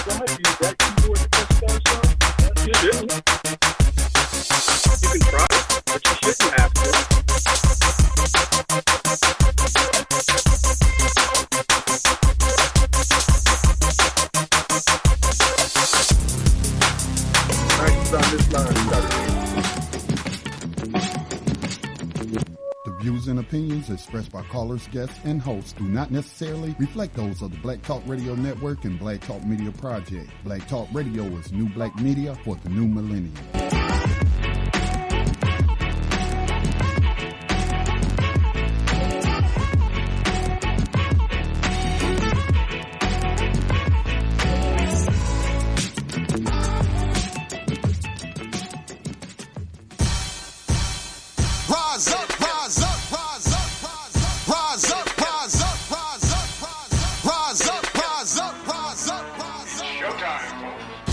drive? Do you use that keyboard to press start song? You do. You can try it, but you shouldn't have to. On this line, the views and opinions expressed by callers, guests, and hosts do not necessarily reflect those of the Black Talk Radio Network and Black Talk Media Project. Black Talk Radio is new black media for the new millennium.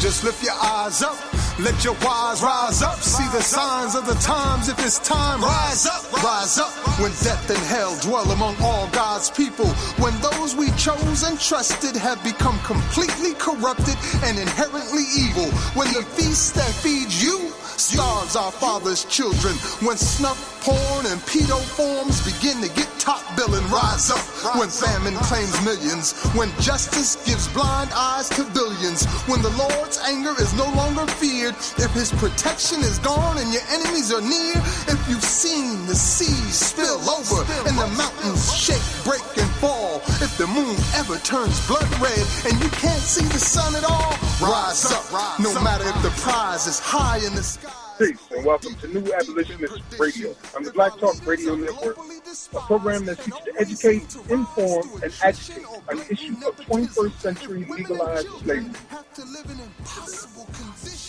Just lift your eyes up, let your wise rise up. See the signs of the times, if it's time, rise up, rise up. When death and hell dwell among all God's people, when those we chose and trusted have become completely corrupted and inherently evil, when the feast that feeds you starves our father's children, when snuff, porn, and pedo forms begin to get top billing, rise up. When famine claims millions, when justice gives blind eyes to billions, when the Lord's anger is no longer feared, if his protection is gone and your enemies are near, if you've seen the seas spill over and the mountains shake, break, and fall, if the moon ever turns blood red and you can't see the sun at all, rise up, no matter if the prize is high in the sky. Peace and welcome to New Abolitionist Radio on the Black Talk Radio Network, a program that seeks to educate, inform, and agitate on the issue of 21st century legalized slavery.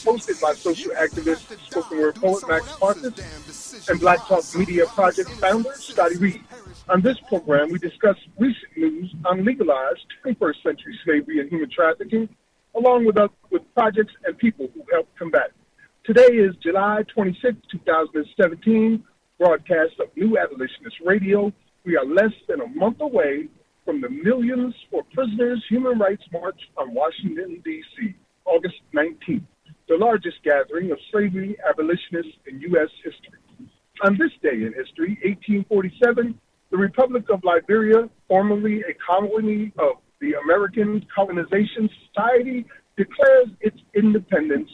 Hosted by social activist, spoken word poet Max Marcus, and Black Talk Media Project founder Scotty Reed. On this program, we discuss recent news on legalized 21st century slavery and human trafficking, along with projects and people who help combat it. Today is July 26, 2017, broadcast of New Abolitionist Radio. We are less than a month away from the Millions for Prisoners Human Rights March on Washington, D.C., August 19th, the largest gathering of slavery abolitionists in U.S. history. On this day in history, 1847, the Republic of Liberia, formerly a colony of the American Colonization Society, declares its independence.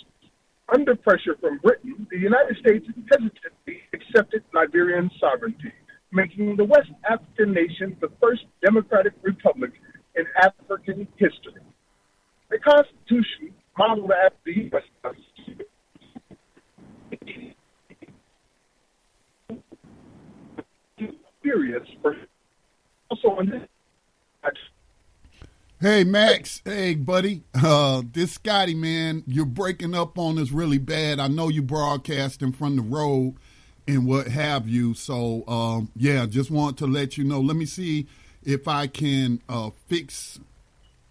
Under pressure from Britain, the United States hesitantly accepted Liberian sovereignty, making the West African nation the first democratic republic in African history. The Constitution, modeled after the U.S. Constitution, periods for also on this. Hey, Max. Hey, buddy. This Scotty, man, you're breaking up on us really bad. I know you broadcasting from the road and what have you. So, just want to let you know. Let me see if I can fix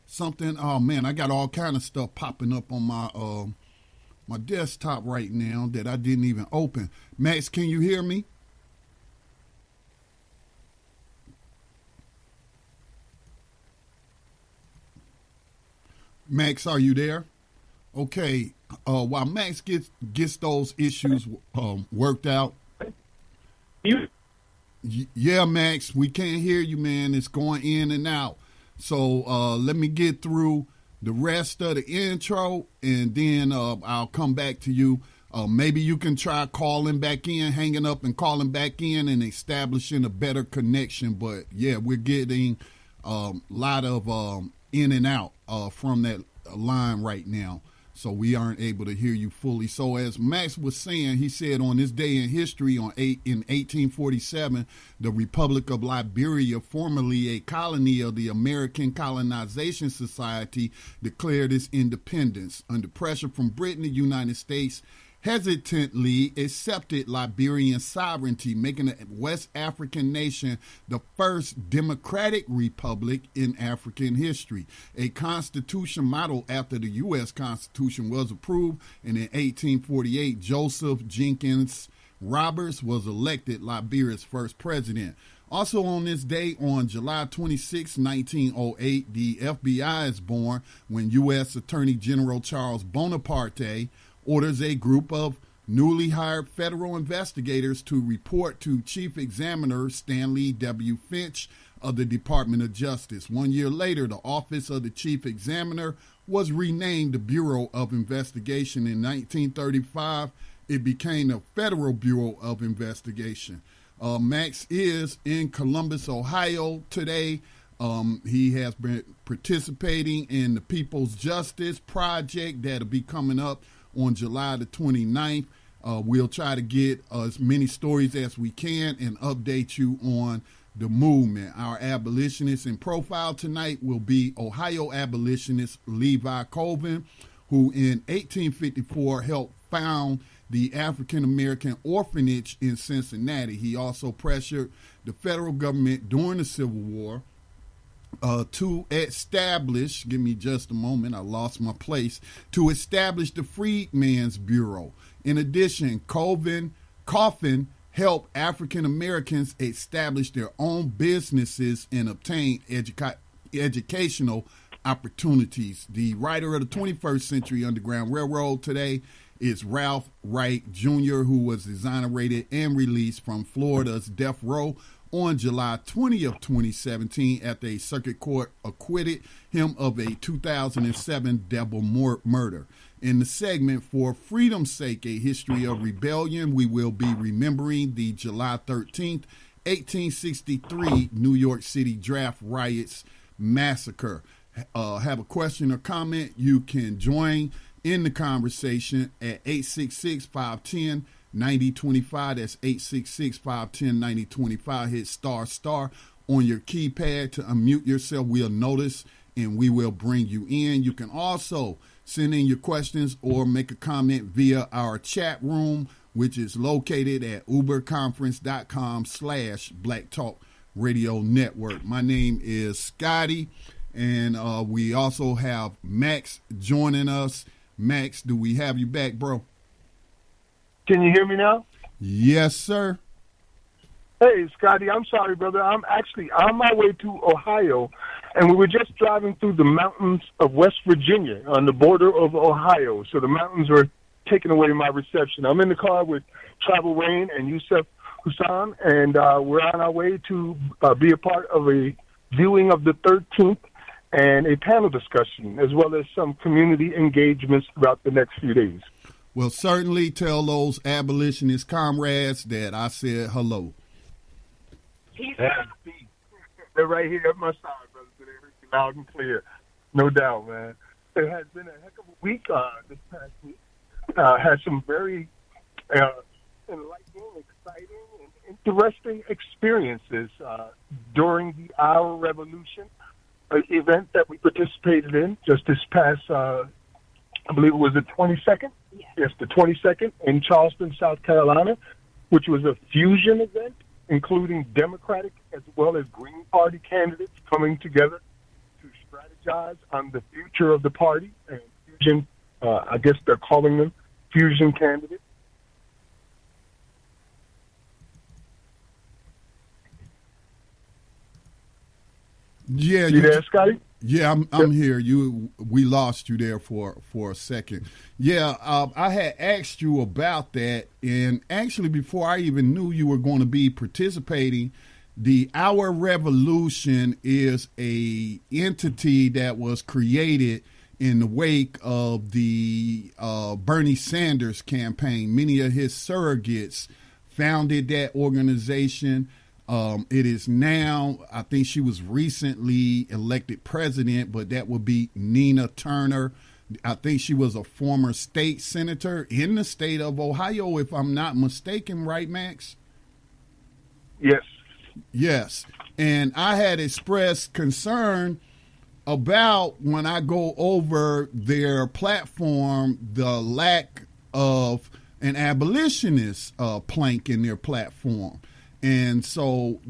something. Oh, man, I got all kind of stuff popping up on my desktop right now that I didn't even open. Max, can you hear me? Max, are you there? Okay. While Max gets those issues worked out. Yeah, Max, we can't hear you, man. It's going in and out. So let me get through the rest of the intro, and then I'll come back to you. Maybe you can try calling back in, hanging up and calling back in and establishing a better connection. But, yeah, we're getting a lot of in and out from that line right now, so we aren't able to hear you fully. So as Max was saying, he said on this day in history in 1847, the Republic of Liberia, formerly a colony of the American Colonization Society, declared its independence. Under pressure from Britain, the United States hesitantly accepted Liberian sovereignty, making the West African nation the first democratic republic in African history. A constitution modeled after the U.S. Constitution was approved, and in 1848, Joseph Jenkins Roberts was elected Liberia's first president. Also on this day, on July 26, 1908, the FBI is born when U.S. Attorney General Charles Bonaparte orders a group of newly hired federal investigators to report to Chief Examiner Stanley W. Finch of the Department of Justice. 1 year later, the Office of the Chief Examiner was renamed the Bureau of Investigation. In 1935, it became the Federal Bureau of Investigation. Max is in Columbus, Ohio today. He has been participating in the People's Justice Project that'll be coming up on July the 29th. We'll try to get as many stories as we can and update you on the movement. Our abolitionist in profile tonight will be Ohio abolitionist Levi Colvin, who in 1854 helped found the African American orphanage in Cincinnati. He also pressured the federal government during the Civil War to establish, give me just a moment, I lost my place, to establish the Freedmen's Bureau. In addition, Coffin helped African Americans establish their own businesses and obtain educational opportunities. The writer of the 21st Century Underground Railroad today is Ralph Wright Jr., who was exonerated and released from Florida's death row on July 20th, 2017, after a circuit court acquitted him of a 2007 double murder. In the segment For Freedom's Sake, A History of Rebellion, we will be remembering the July 13th, 1863 New York City draft riots massacre. Have a question or comment, you can join in the conversation at 866-510-9025. That's 866-510-9025. Hit ** on your keypad to unmute yourself. We'll notice and we will bring you in. You can also send in your questions or make a comment via our chat room, which is located at uberconference.com/Black Talk Radio Network. My name is Scotty, and we also have Max joining us. Max, do we have you back, bro? Can you hear me now? Yes, sir. Hey, Scotty, I'm sorry, brother. I'm actually on my way to Ohio, and we were just driving through the mountains of West Virginia on the border of Ohio. So the mountains are taking away my reception. I'm in the car with Travel Rain and Yusuf Hussan, and we're on our way to be a part of a viewing of the 13th and a panel discussion, as well as some community engagements throughout the next few days. Well, certainly tell those abolitionist comrades that I said hello. They're right here at my side, brother. So they heard you loud and clear. No doubt, man. It has been a heck of a week this past week. Had some very enlightening, exciting, and interesting experiences during the Our Revolution event that we participated in just this past, I believe it was the 22nd? Yes, the 22nd in Charleston, South Carolina, which was a fusion event, including Democratic as well as Green Party candidates coming together to strategize on the future of the party. And fusion, I guess they're calling them fusion candidates. Yeah, you there, Scotty? Yeah, I'm here. We lost you there for a second. Yeah, I had asked you about that, and actually before I even knew you were going to be participating, the Our Revolution is a entity that was created in the wake of the Bernie Sanders campaign. Many of his surrogates founded that organization. It is now, I think she was recently elected president, but that would be Nina Turner. I think she was a former state senator in the state of Ohio, if I'm not mistaken, right, Max? Yes. Yes. And I had expressed concern about, when I go over their platform, the lack of an abolitionist plank in their platform. And so,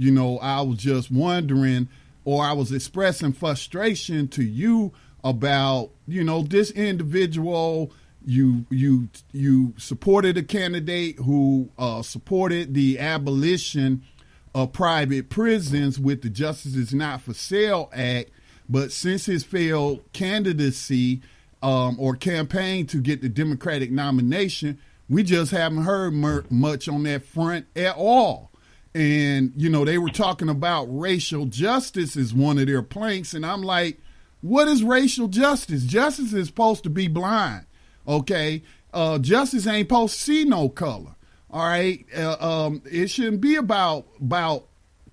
I was just wondering, or I was expressing frustration to you about, this individual, you supported a candidate who supported the abolition private prisons with the Justice is Not for Sale Act. But since his failed candidacy or campaign to get the Democratic nomination, we just haven't heard much on that front at all. And, you know, they were talking about racial justice as one of their planks. And I'm like, what is racial justice? Justice is supposed to be blind. OK, justice ain't supposed to see no color. All right. It shouldn't be about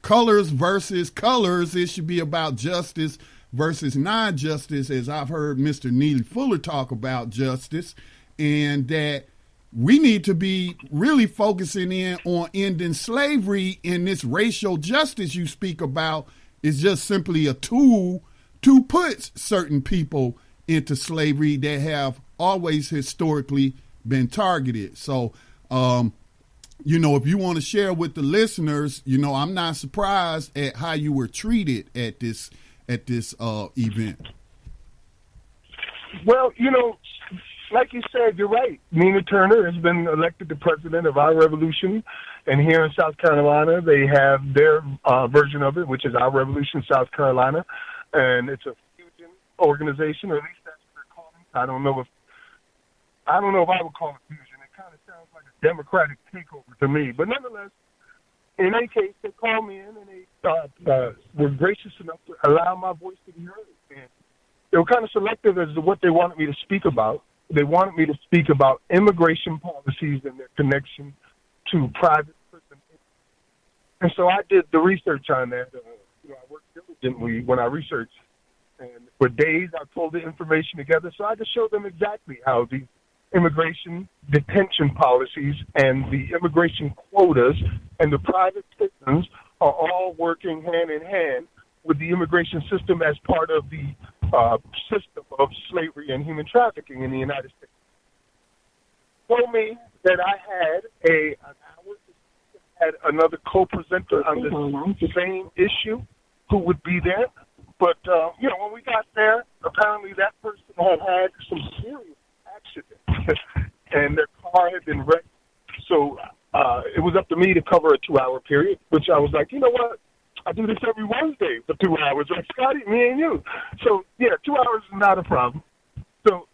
colors versus colors. It should be about justice versus non-justice, as I've heard Mr. Neely Fuller talk about justice, and that we need to be really focusing in on ending slavery. And this racial justice you speak about is just simply a tool to put certain people into slavery that have always historically been targeted. So, you know, if you want to share with the listeners, you know, I'm not surprised at how you were treated at this event. Well, you know, like you said, you're right. Nina Turner has been elected the president of Our Revolution, and here in South Carolina, they have their version of it, which is Our Revolution South Carolina, and it's a fusion organization, or at least that's what they're calling it. I don't know if I would call it fusion. It kind of sounds like a democratic takeover to me, but nonetheless, in any case, they called me in and they were gracious enough to allow my voice to be heard. And they were kind of selective as to what they wanted me to speak about. They wanted me to speak about immigration policies and their connection to private prison. And so I did the research on that. You know, I worked diligently when I researched. And for days, I pulled the information together so I could show them exactly how the immigration detention policies and the immigration quotas and the private prisons are all working hand in hand with the immigration system as part of the system of slavery and human trafficking in the United States. Told me that I had an hour to had another co-presenter on the same issue who would be there. But, you know, when we got there, apparently that person had some serious accident and their car had been wrecked. So it was up to me to cover a 2-hour period, which I was like, you know what? I do this every Wednesday for 2 hours. Like, Scotty, me and you. So, yeah, 2 hours is not a problem. So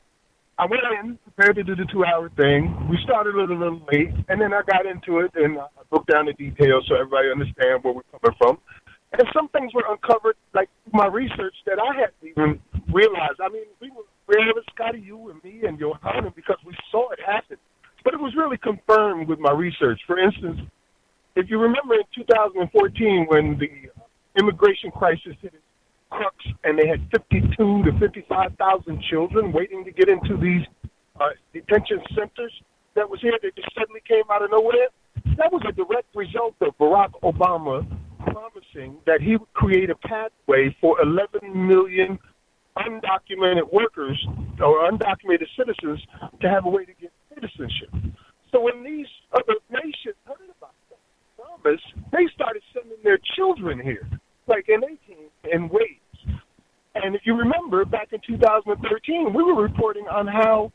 I went in, prepared to do the 2-hour thing. We started a little late, and then I got into it, and I broke down the details so everybody understands where we're coming from. And some things were uncovered, like my research, that I hadn't even realized. I mean, we were aware of it, Scotty, you and me and Johanna, because we saw it happen. But it was really confirmed with my research. For instance, if you remember in 2014 when the immigration crisis hit its crux and they had 52 to 55,000 children waiting to get into these detention centers that was here, that just suddenly came out of nowhere, that was a direct result of Barack Obama promising that he would create a pathway for 11 million undocumented workers or undocumented citizens to have a way to get citizenship. So when these other nations heard about that promise, they started sending their children here, like, and they came in waves. And if you remember, back in 2013, we were reporting on how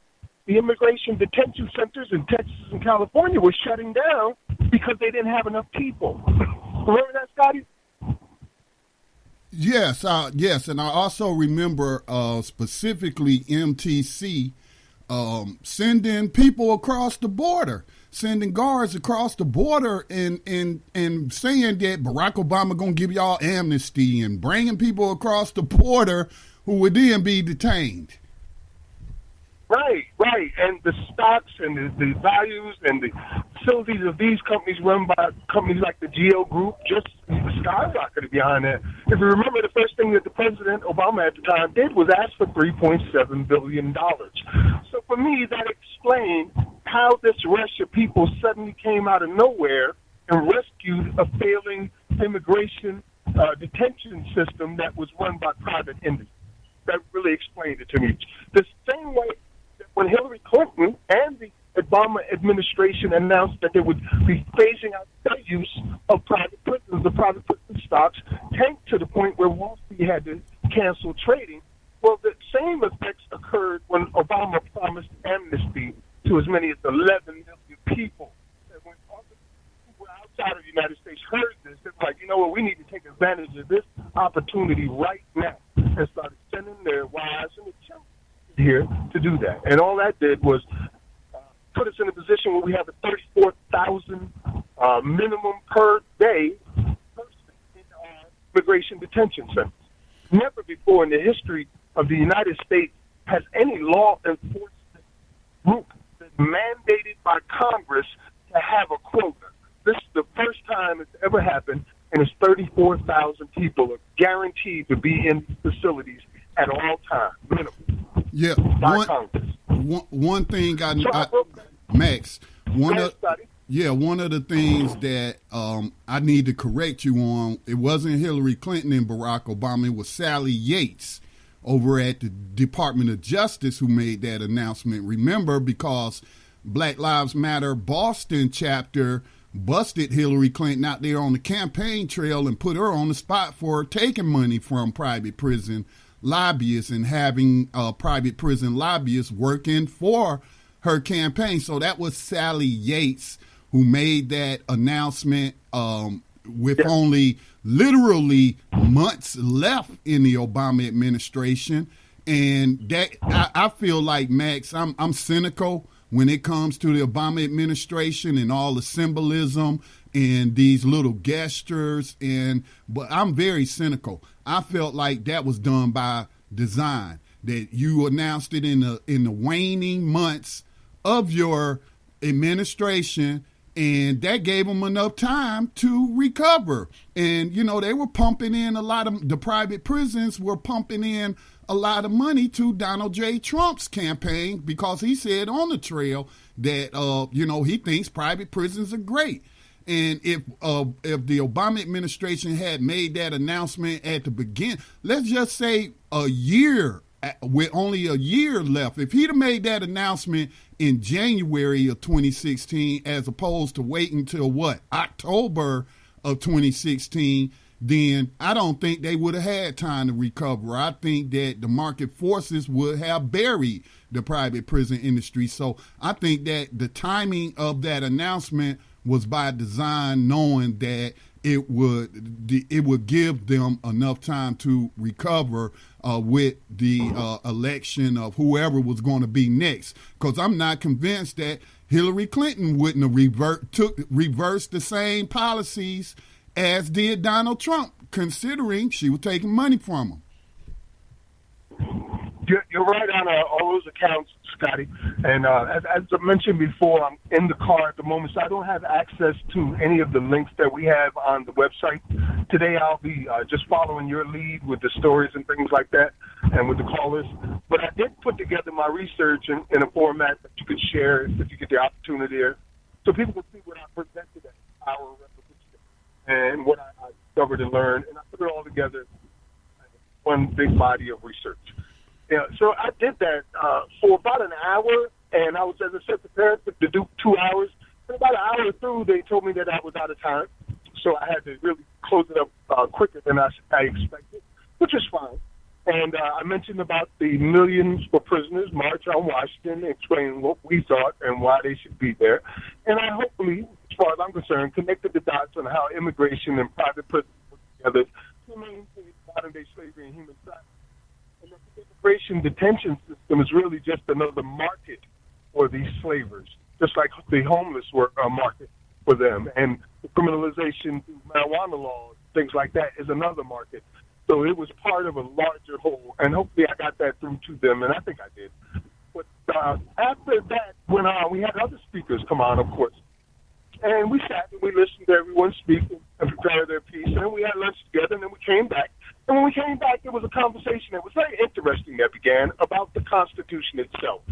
the immigration detention centers in Texas and California were shutting down because they didn't have enough people. Remember that, Scotty? Yes, yes, and I also remember specifically MTC sending people across the border, sending guards across the border, and saying that Barack Obama gonna give y'all amnesty, and bringing people across the border who would then be detained. Right. And the stocks and the values and the facilities of these companies run by companies like the GEO Group just skyrocketed behind that. If you remember, the first thing that the President Obama at the time did was ask for $3.7 billion. So for me, that explained how this rush of people suddenly came out of nowhere and rescued a failing immigration detention system that was run by private industry. That really explained it to me. The same way that when Hillary Clinton and the Obama administration announced that they would be phasing out the use of private prisons, the private prison stocks tanked to the point where Wall Street had to cancel trading. Well, the same effects occurred when Obama promised amnesty to as many as 11 million people that went were outside of the United States heard this, they're like, you know what, we need to take advantage of this opportunity right now, and started sending their wives and their children here to do that. And all that did was put us in a position where we have a 34,000 minimum per day person in our immigration detention centers. Never before in the history of the United States has any law enforcement group been mandated by Congress to have a quota. This is the first time it's ever happened, and it's 34,000 people are guaranteed to be in facilities at all times, minimum. Yeah, one thing Max, one of the things that I need to correct you on, it wasn't Hillary Clinton and Barack Obama, it was Sally Yates over at the Department of Justice who made that announcement. Remember, because Black Lives Matter Boston chapter busted Hillary Clinton out there on the campaign trail and put her on the spot for taking money from private prison lobbyists and having private prison lobbyists working for her campaign. So that was Sally Yates who made that announcement with only literally months left in the Obama administration. And that I feel like, Max, I'm cynical when it comes to the Obama administration and all the symbolism and these little gestures, but I'm very cynical. I felt like that was done by design, that you announced it in the waning months of your administration, and that gave them enough time to recover. And, you know, they were pumping in the private prisons were pumping in a lot of money to Donald J. Trump's campaign because he said on the trail that, he thinks private prisons are great. And if the Obama administration had made that announcement at the beginning, let's just say a year, with only a year left, if he'd have made that announcement in January of 2016, as opposed to waiting till October of 2016, then I don't think they would have had time to recover. I think that the market forces would have buried the private prison industry. So I think that the timing of that announcement was by design, knowing that it would give them enough time to recover with the election of whoever was going to be next. Because I'm not convinced that Hillary Clinton wouldn't have reversed the same policies as did Donald Trump, considering she was taking money from him. You're right on all those accounts, Scotty. And as I mentioned before, I'm in the car at the moment, so I don't have access to any of the links that we have on the website. Today I'll be just following your lead with the stories and things like that and with the callers. But I did put together my research in a format that you could share if you get the opportunity there, so people can see what I presented at our revolution and what I discovered and learned. And I put it all together in one big body of research. Yeah, so I did that for about an hour, and I was, as I said, prepared to do 2 hours. And about an hour through, they told me that I was out of time, so I had to really close it up quicker than I expected, which was fine. And I mentioned about the Millions for Prisoners March on Washington, explaining what we thought and why they should be there. And I hopefully, as far as I'm concerned, connected the dots on how immigration and private prisons work together to maintain modern-day slavery and human trafficking. And the immigration detention system is really just another market for these slavers, just like the homeless were a market for them. And the criminalization through marijuana laws, things like that, is another market. So it was part of a larger whole, and hopefully I got that through to them, and I think I did. But after that went on, we had other speakers come on, of course. And we sat and we listened to everyone speak and prepare their piece, and then we had lunch together, and then we came back. And when we came back, there was a conversation that was very interesting that began about the Constitution itself.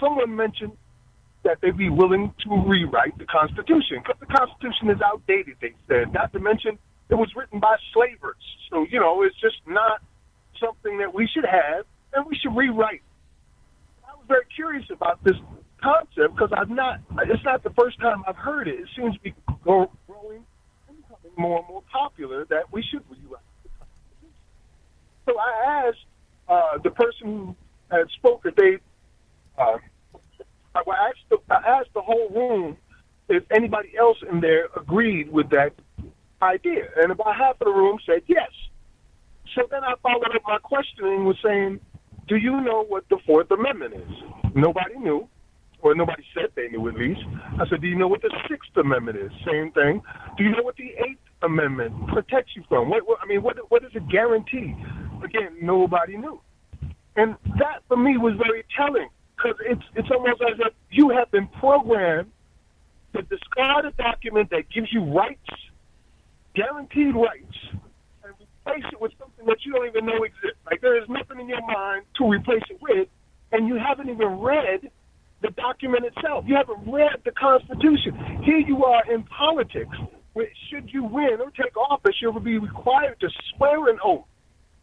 Someone mentioned that they'd be willing to rewrite the Constitution because the Constitution is outdated, they said. Not to mention, it was written by slavers. So, it's just not something that we should have, and we should rewrite. I was very curious about this concept because it's not the first time I've heard it. It seems to be growing and becoming more and more popular that we should rewrite the Constitution. So I asked the person who had spoken, I asked the whole room if anybody else in there agreed with that idea. And about half of the room said yes. So then I followed up my questioning with saying, do you know what the Fourth Amendment is? Nobody knew, or nobody said they knew at least. I said, do you know what the Sixth Amendment is? Same thing. Do you know what the Eighth Amendment protects you from? What does it guarantee? Again, nobody knew. And that, for me, was very telling, because it's almost as if you have been programmed to discard a document that gives you rights, guaranteed rights, and replace it with something that you don't even know exists. Like, there is nothing in your mind to replace it with, and you haven't even read the document itself. You haven't read the Constitution. Here you are in politics, where should you win or take office, you'll be required to swear an oath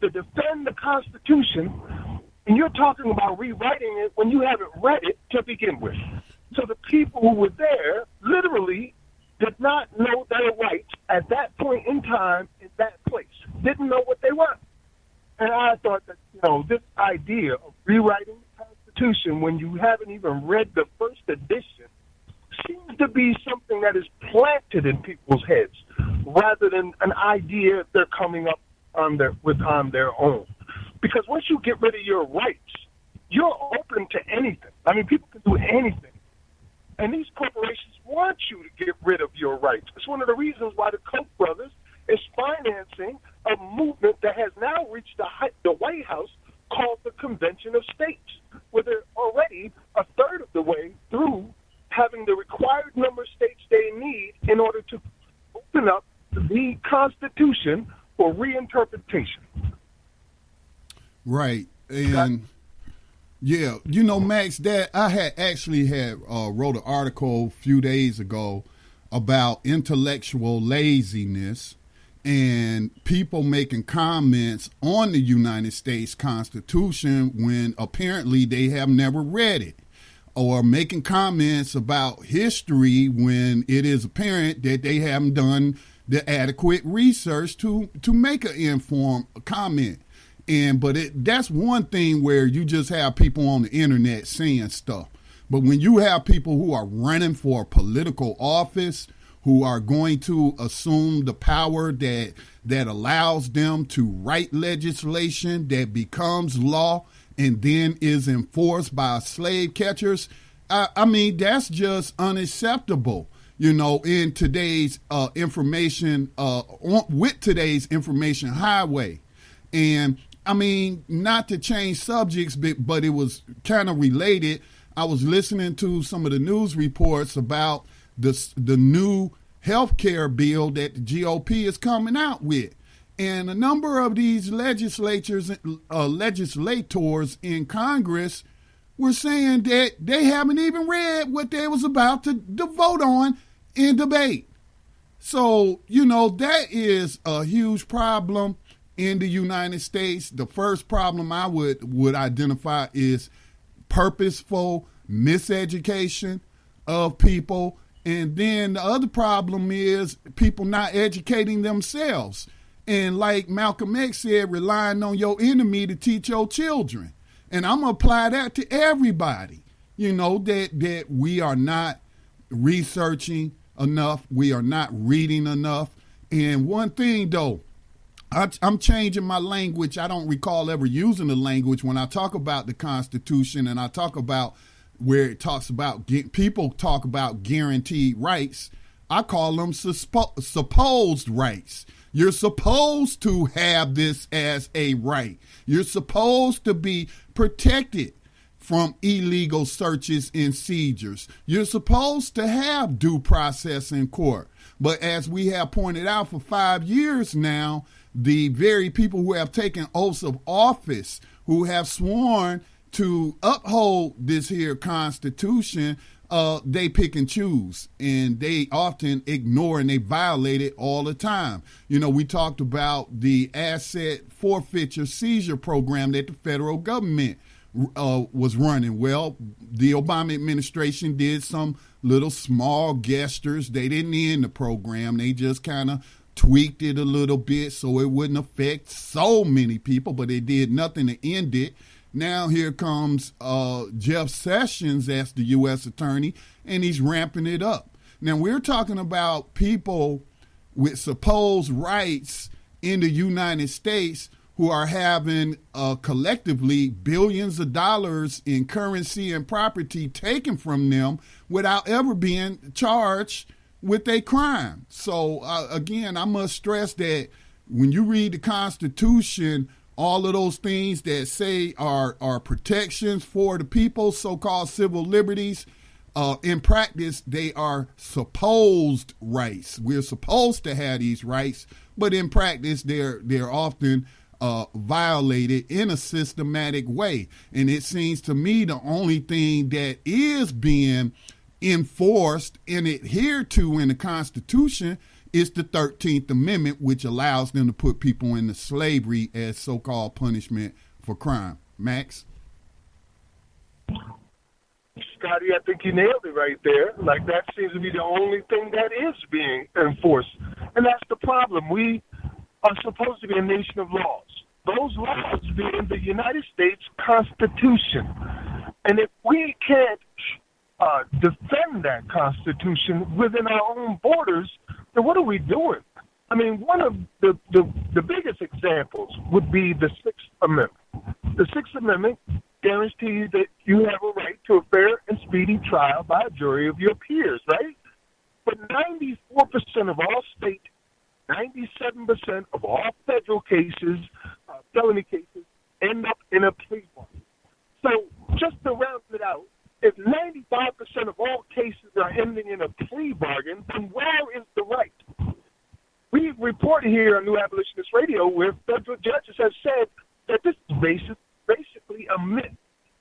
to defend the Constitution, and you're talking about rewriting it when you haven't read it to begin with. So the people who were there literally did not know their rights at that point in time in that place, didn't know what they were. And I thought that, this idea of rewriting the Constitution when you haven't even read the first edition seems to be something that is planted in people's heads rather than an idea they're coming up on their own. Because once you get rid of your rights, you're open to anything. I mean, people can do anything. And these corporations want you to get rid of your rights. It's one of the reasons why the Koch brothers is financing a movement that has now reached the White House called the Convention of States, where they're already a third of the way through having the required number of states they need in order to open up the Constitution for reinterpretation. Right. And yeah, Max, that I had wrote an article a few days ago about intellectual laziness and people making comments on the United States Constitution when apparently they have never read it, or making comments about history when it is apparent that they haven't done the adequate research to make an informed comment. But that's one thing where you just have people on the internet saying stuff. But when you have people who are running for political office, who are going to assume the power that allows them to write legislation that becomes law and then is enforced by slave catchers, I mean, that's just unacceptable. In today's information, with today's information highway. And I mean, not to change subjects, but it was kind of related. I was listening to some of the news reports about the new health care bill that the GOP is coming out with. And a number of these legislators in Congress were saying that they haven't even read what they was about to vote on in debate. So, that is a huge problem in the United States. The first problem I would identify is purposeful miseducation of people. And then the other problem is people not educating themselves. And like Malcolm X said, relying on your enemy to teach your children. And I'm going to apply that to everybody, that we are not researching enough. We are not reading enough. And one thing, though, I'm changing my language. I don't recall ever using the language when I talk about the Constitution and I talk about where it talks about people talk about guaranteed rights. I call them supposed rights. You're supposed to have this as a right. You're supposed to be protected from illegal searches and seizures. You're supposed to have due process in court. But as we have pointed out for 5 years now, the very people who have taken oaths of office, who have sworn to uphold this here Constitution, they pick and choose, and they often ignore and they violate it all the time. We talked about the asset forfeiture seizure program that the federal government was running. Well, the Obama administration did some little small gestures. They didn't end the program. They just kind of tweaked it a little bit so it wouldn't affect so many people, but they did nothing to end it. Now here comes Jeff Sessions as the U.S. attorney, and he's ramping it up. Now, we're talking about people with supposed rights in the United States who are having collectively billions of dollars in currency and property taken from them without ever being charged with a crime. So, again, I must stress that when you read the Constitution, all of those things that say are protections for the people, so-called civil liberties, in practice, they are supposed rights. We're supposed to have these rights, but in practice, they're often violated in a systematic way. And it seems to me the only thing that is being enforced and adhered to in the Constitution is the 13th Amendment, which allows them to put people into slavery as so-called punishment for crime. Max? Scotty, I think you nailed it right there. Like, that seems to be the only thing that is being enforced. And that's the problem. We are supposed to be a nation of laws. Those laws being the United States Constitution. And if we can't defend that Constitution within our own borders, then what are we doing? I mean, one of the biggest examples would be the Sixth Amendment. The Sixth Amendment guarantees that you have a right to a fair and speedy trial by a jury of your peers, right? But 94% of all state, 97% of all federal cases, felony cases, end up in a plea bargain. So just to round it out, if 95% of all cases are ending in a plea bargain, then where is the right? We reported here on New Abolitionist Radio where federal judges have said that this is basically a myth.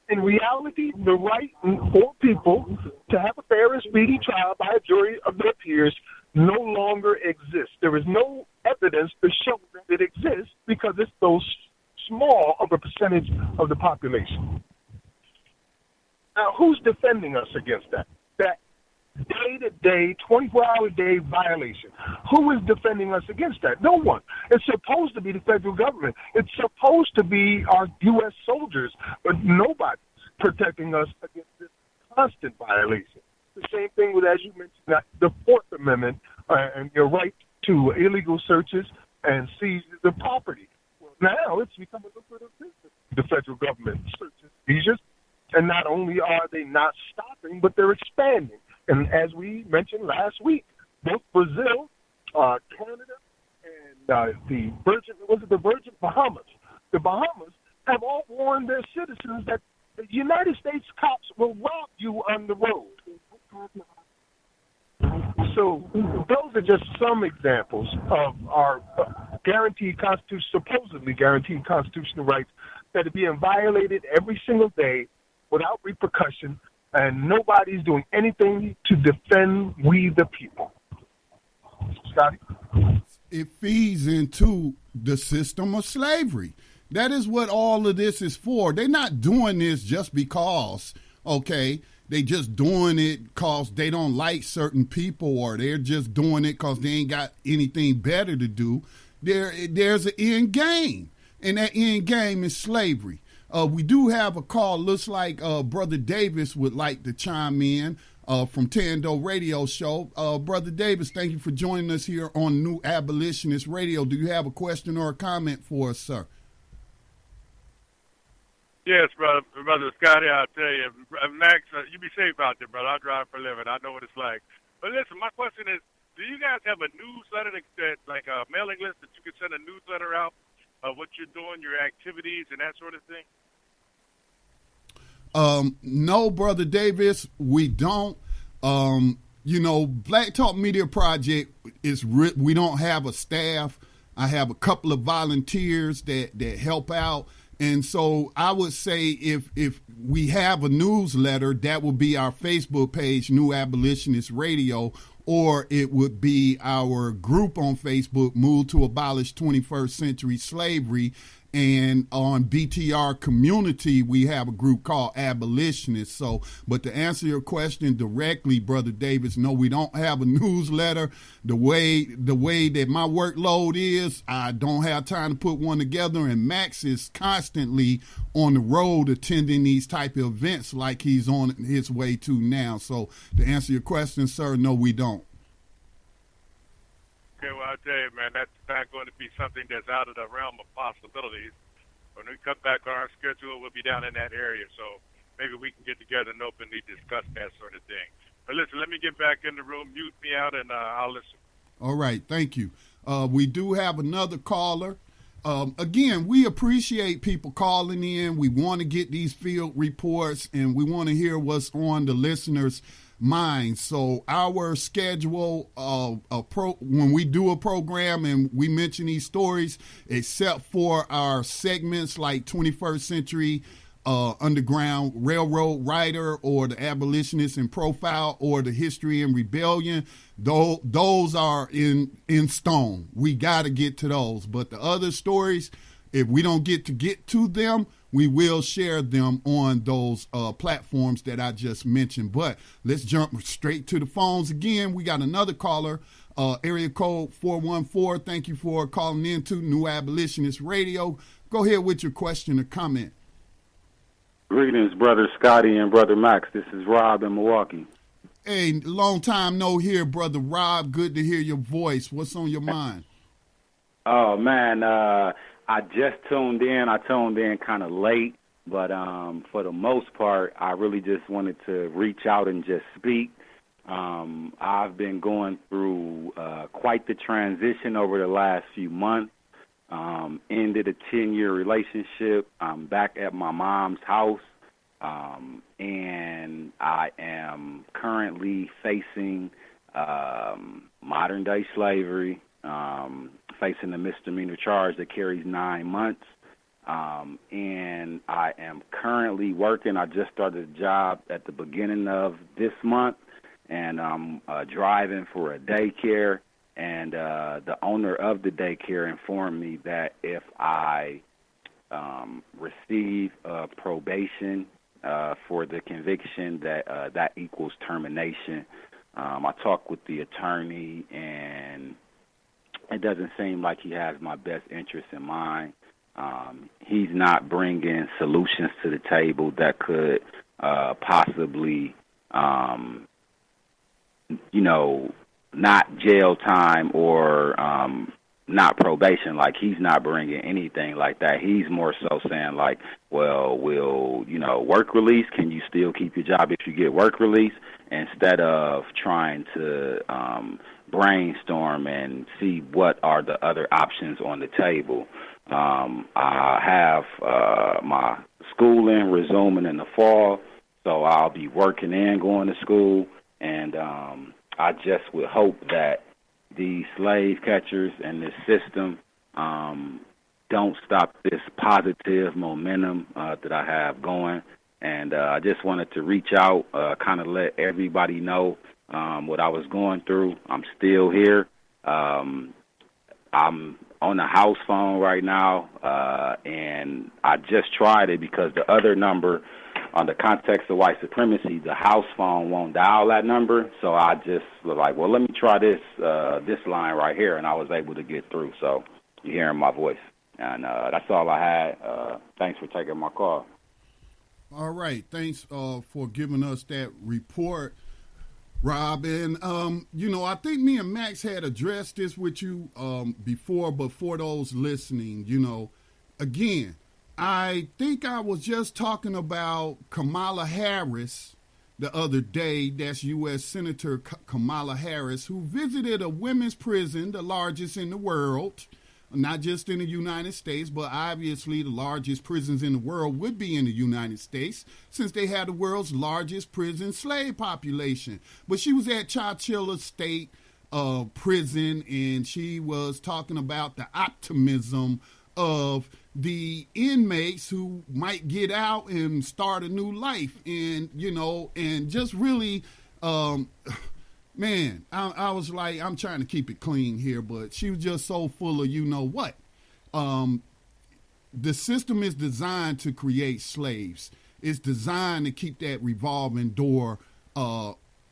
In reality, the right for people to have a fair and speedy trial by a jury of their peers no longer exists. There is no evidence to show that it exists because it's so small of a percentage of the population. Now, who's defending us against that? That day-to-day, 24-hour-a-day violation. Who is defending us against that? No one. It's supposed to be the federal government. It's supposed to be our U.S. soldiers, but nobody's protecting us against this constant violation. The same thing with, as you mentioned, the Fourth Amendment and your right to illegal searches and seizures of property. Well, now it's become a lucrative business. The federal government searches seizures, and not only are they not stopping, but they're expanding. And as we mentioned last week, both Brazil, Canada, and the Virgin Bahamas, the Bahamas have all warned their citizens that the United States cops will rob you on the road. So those are just some examples of our supposedly guaranteed constitutional rights that are being violated every single day without repercussion, and nobody's doing anything to defend we the people. Scotty? It feeds into the system of slavery. That is what all of this is for. They're not doing this just because, okay, they just doing it because they don't like certain people, or they're just doing it because they ain't got anything better to do. There's an end game, and that end game is slavery. We do have a call. Looks like Brother Davis would like to chime in from Tando Radio Show. Brother Davis, thank you for joining us here on New Abolitionist Radio. Do you have a question or a comment for us, sir? Yes, brother Scotty, I'll tell you. Max, you be safe out there, brother. I drive for a living. I know what it's like. But listen, my question is, do you guys have a newsletter, that like a mailing list that you can send a newsletter out of what you're doing, your activities, and that sort of thing? No, Brother Davis, we don't. Black Talk Media Project we don't have a staff. I have a couple of volunteers that help out. And so I would say if we have a newsletter, that would be our Facebook page, New Abolitionist Radio, or it would be our group on Facebook, Move to Abolish 21st Century Slavery. And on BTR Community, we have a group called Abolitionists. So, but to answer your question directly, Brother Davis, no, we don't have a newsletter. The way that my workload is, I don't have time to put one together. And Max is constantly on the road attending these type of events like he's on his way to now. So to answer your question, sir, no, we don't. Okay, well, I'll tell you, man, that's not going to be something that's out of the realm of possibilities. When we come back on our schedule, we'll be down in that area, so maybe we can get together and openly discuss that sort of thing. But listen, let me get back in the room, mute me out, and I'll listen. All right, thank you. We do have another caller. Again, we appreciate people calling in. We want to get these field reports, and we want to hear what's on the listeners' minds. So our schedule, when we do a program and we mention these stories, except for our segments like 21st Century Underground Railroad Rider or the Abolitionist in Profile or the History and Rebellion, those are in stone. We got to get to those. But the other stories, if we don't get to them, we will share them on those platforms that I just mentioned. But let's jump straight to the phones again. We got another caller, area code 414. Thank you for calling in to New Abolitionist Radio. Go ahead with your question or comment. Greetings, Brother Scotty and Brother Max. This is Rob in Milwaukee. Hey, long time no hear, Brother Rob. Good to hear your voice. What's on your mind? Oh, man, I just tuned in. I tuned in kind of late, but for the most part, I really just wanted to reach out and just speak. I've been going through quite the transition over the last few months. Ended a 10-year relationship. I'm back at my mom's house, and I am currently facing modern-day slavery, facing a misdemeanor charge that carries 9 months, and I am currently working. I just started a job at the beginning of this month, and I'm driving for a daycare. And the owner of the daycare informed me that if I receive probation for the conviction, that equals termination. I talked with the attorney, and it doesn't seem like he has my best interest in mind. He's not bringing solutions to the table that could possibly, not jail time or not probation. Like, he's not bringing anything like that. He's more so saying, like, well, work release? Can you still keep your job if you get work release? Instead of trying to brainstorm and see what are the other options on the table. I have my schooling resuming in the fall, so I'll be working and going to school, and I just would hope that the slave catchers and this system don't stop this positive momentum that I have going. And I just wanted to reach out, kind of let everybody know what I was going through. I'm still here. I'm on the house phone right now, and I just tried it because the other number, on the context of white supremacy, the house phone won't dial that number. So I just was like, well, let me try this line right here, and I was able to get through. So you're hearing my voice. And that's all I had. Thanks for taking my call. All right. Thanks for giving us that report, Rob. And, I think me and Max had addressed this with you before, but for those listening, again, I think I was just talking about Kamala Harris the other day. That's U.S. Senator Kamala Harris, who visited a women's prison, the largest in the world, not just in the United States, but obviously the largest prisons in the world would be in the United States, since they had the world's largest prison slave population. But she was at Chowchilla State Prison, and she was talking about the optimism of the inmates who might get out and start a new life. And, and just really, man, I was like, I'm trying to keep it clean here, but she was just so full of what. the system is designed to create slaves. It's designed to keep that revolving door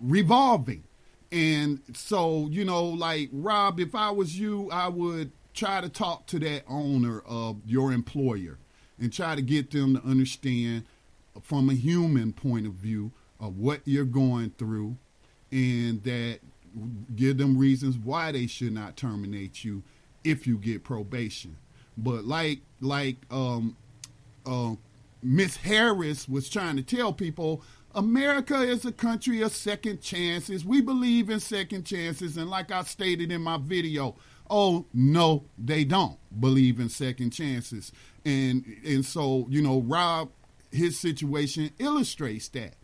revolving. And so, you know, like, Rob, if I was you, I would try to talk to that owner of your employer and try to get them to understand from a human point of view of what you're going through, and that give them reasons why they should not terminate you if you get probation. But like Miss Harris was trying to tell people, America is a country of second chances. We believe in second chances. And like I stated in my video, oh, no, they don't believe in second chances. And so, you know, Rob, his situation illustrates that.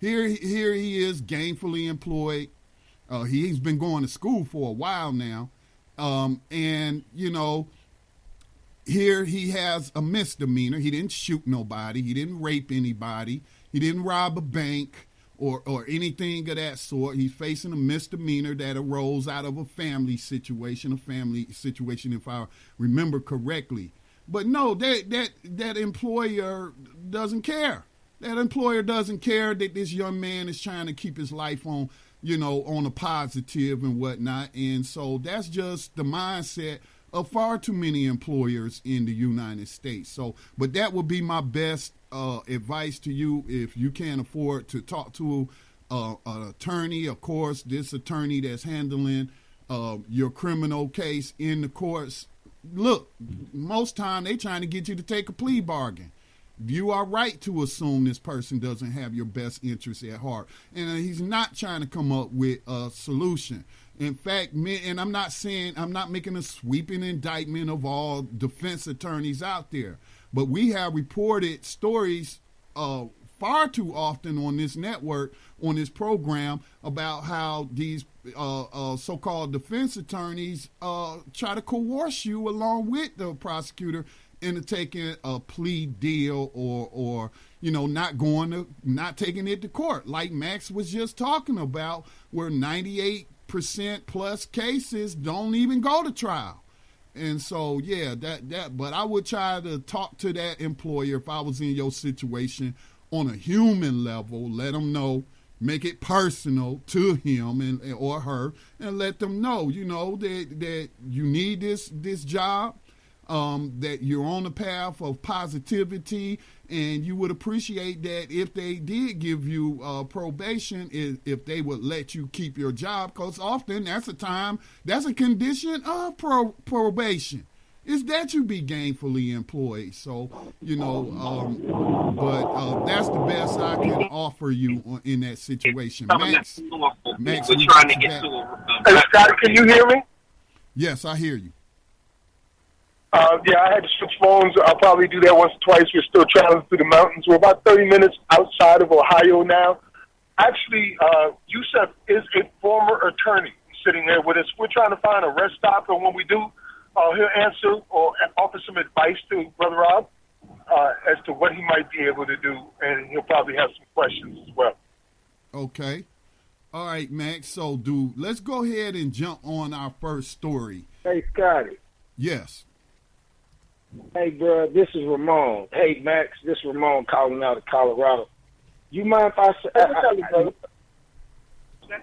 Here he is, gainfully employed. He's been going to school for a while now. And, you know, here he has a misdemeanor. He didn't shoot nobody. He didn't rape anybody. He didn't rob a bank or anything of that sort. He's facing a misdemeanor that arose out of a family situation, if I remember correctly. But no, that employer doesn't care. That employer doesn't care that this young man is trying to keep his life on, you know, on a positive and whatnot. And so that's just the mindset of far too many employers in the United States. So, but that would be my best advice to you. If you can't afford to talk to an attorney, of course, this attorney that's handling your criminal case in the courts, look, most time they trying to get you to take a plea bargain. You are right to assume this person doesn't have your best interests at heart. And he's not trying to come up with a solution. In fact, and I'm not making a sweeping indictment of all defense attorneys out there, but we have reported stories far too often on this network, on this program, about how these so-called defense attorneys try to coerce you along with the prosecutor into taking a plea deal or you know, not taking it to court, like Max was just talking about, where 98% plus cases don't even go to trial. And so, yeah, but I would try to talk to that employer if I was in your situation on a human level, let them know, make it personal to him or her, and let them know, you know, that you need this job, that you're on the path of positivity, and you would appreciate that if they did give you probation, if they would let you keep your job, because often that's a condition of probation, is that you be gainfully employed. So, you know, but that's the best I can offer you in that situation. Max, we're trying to get to. Hey, Scotty, can you hear me? Yes, I hear you. Yeah, I had to switch phones. I'll probably do that once or twice. We're still traveling through the mountains. We're about 30 minutes outside of Ohio now. Actually, Yusef is a former attorney sitting there with us. We're trying to find a rest stop, and when we do, he'll answer or offer some advice to Brother Rob as to what he might be able to do, and he'll probably have some questions as well. Okay. All right, Max. So, let's go ahead and jump on our first story. Hey, Scotty. Yes. Hey, bro, this is Ramon. Hey, Max, this is Ramon calling out of Colorado. You mind if I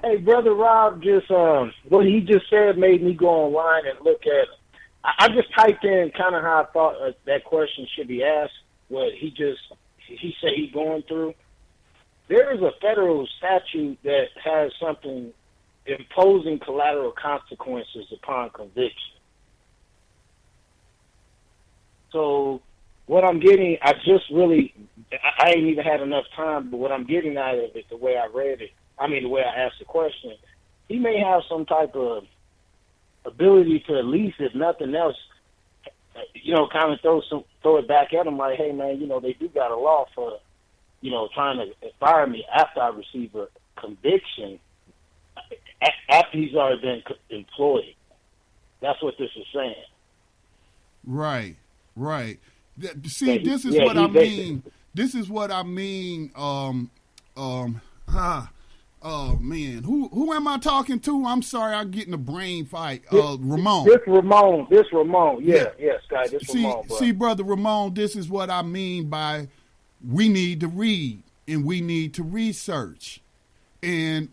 Hey, Brother Rob, just what he just said made me go online and look at it. I just typed in kind of how I thought that question should be asked, what he said he's going through. There is a federal statute that has something imposing collateral consequences upon conviction. So what I'm getting, I ain't even had enough time, but what I'm getting out of it, the way I read it, the way I asked the question, he may have some type of ability to at least, if nothing else, you know, kind of throw it back at him like, hey, man, you know, they do got a law for, you know, trying to fire me after I receive a conviction, after he's already been employed. That's what this is saying. Right. Right. See, this is what I mean. This is what I mean. Oh man, who am I talking to? I'm sorry, I'm getting a brain fight. Ramon. This Ramon. Yeah, Scott. Ramon. See, brother Ramon, this is what I mean by we need to read and we need to research. And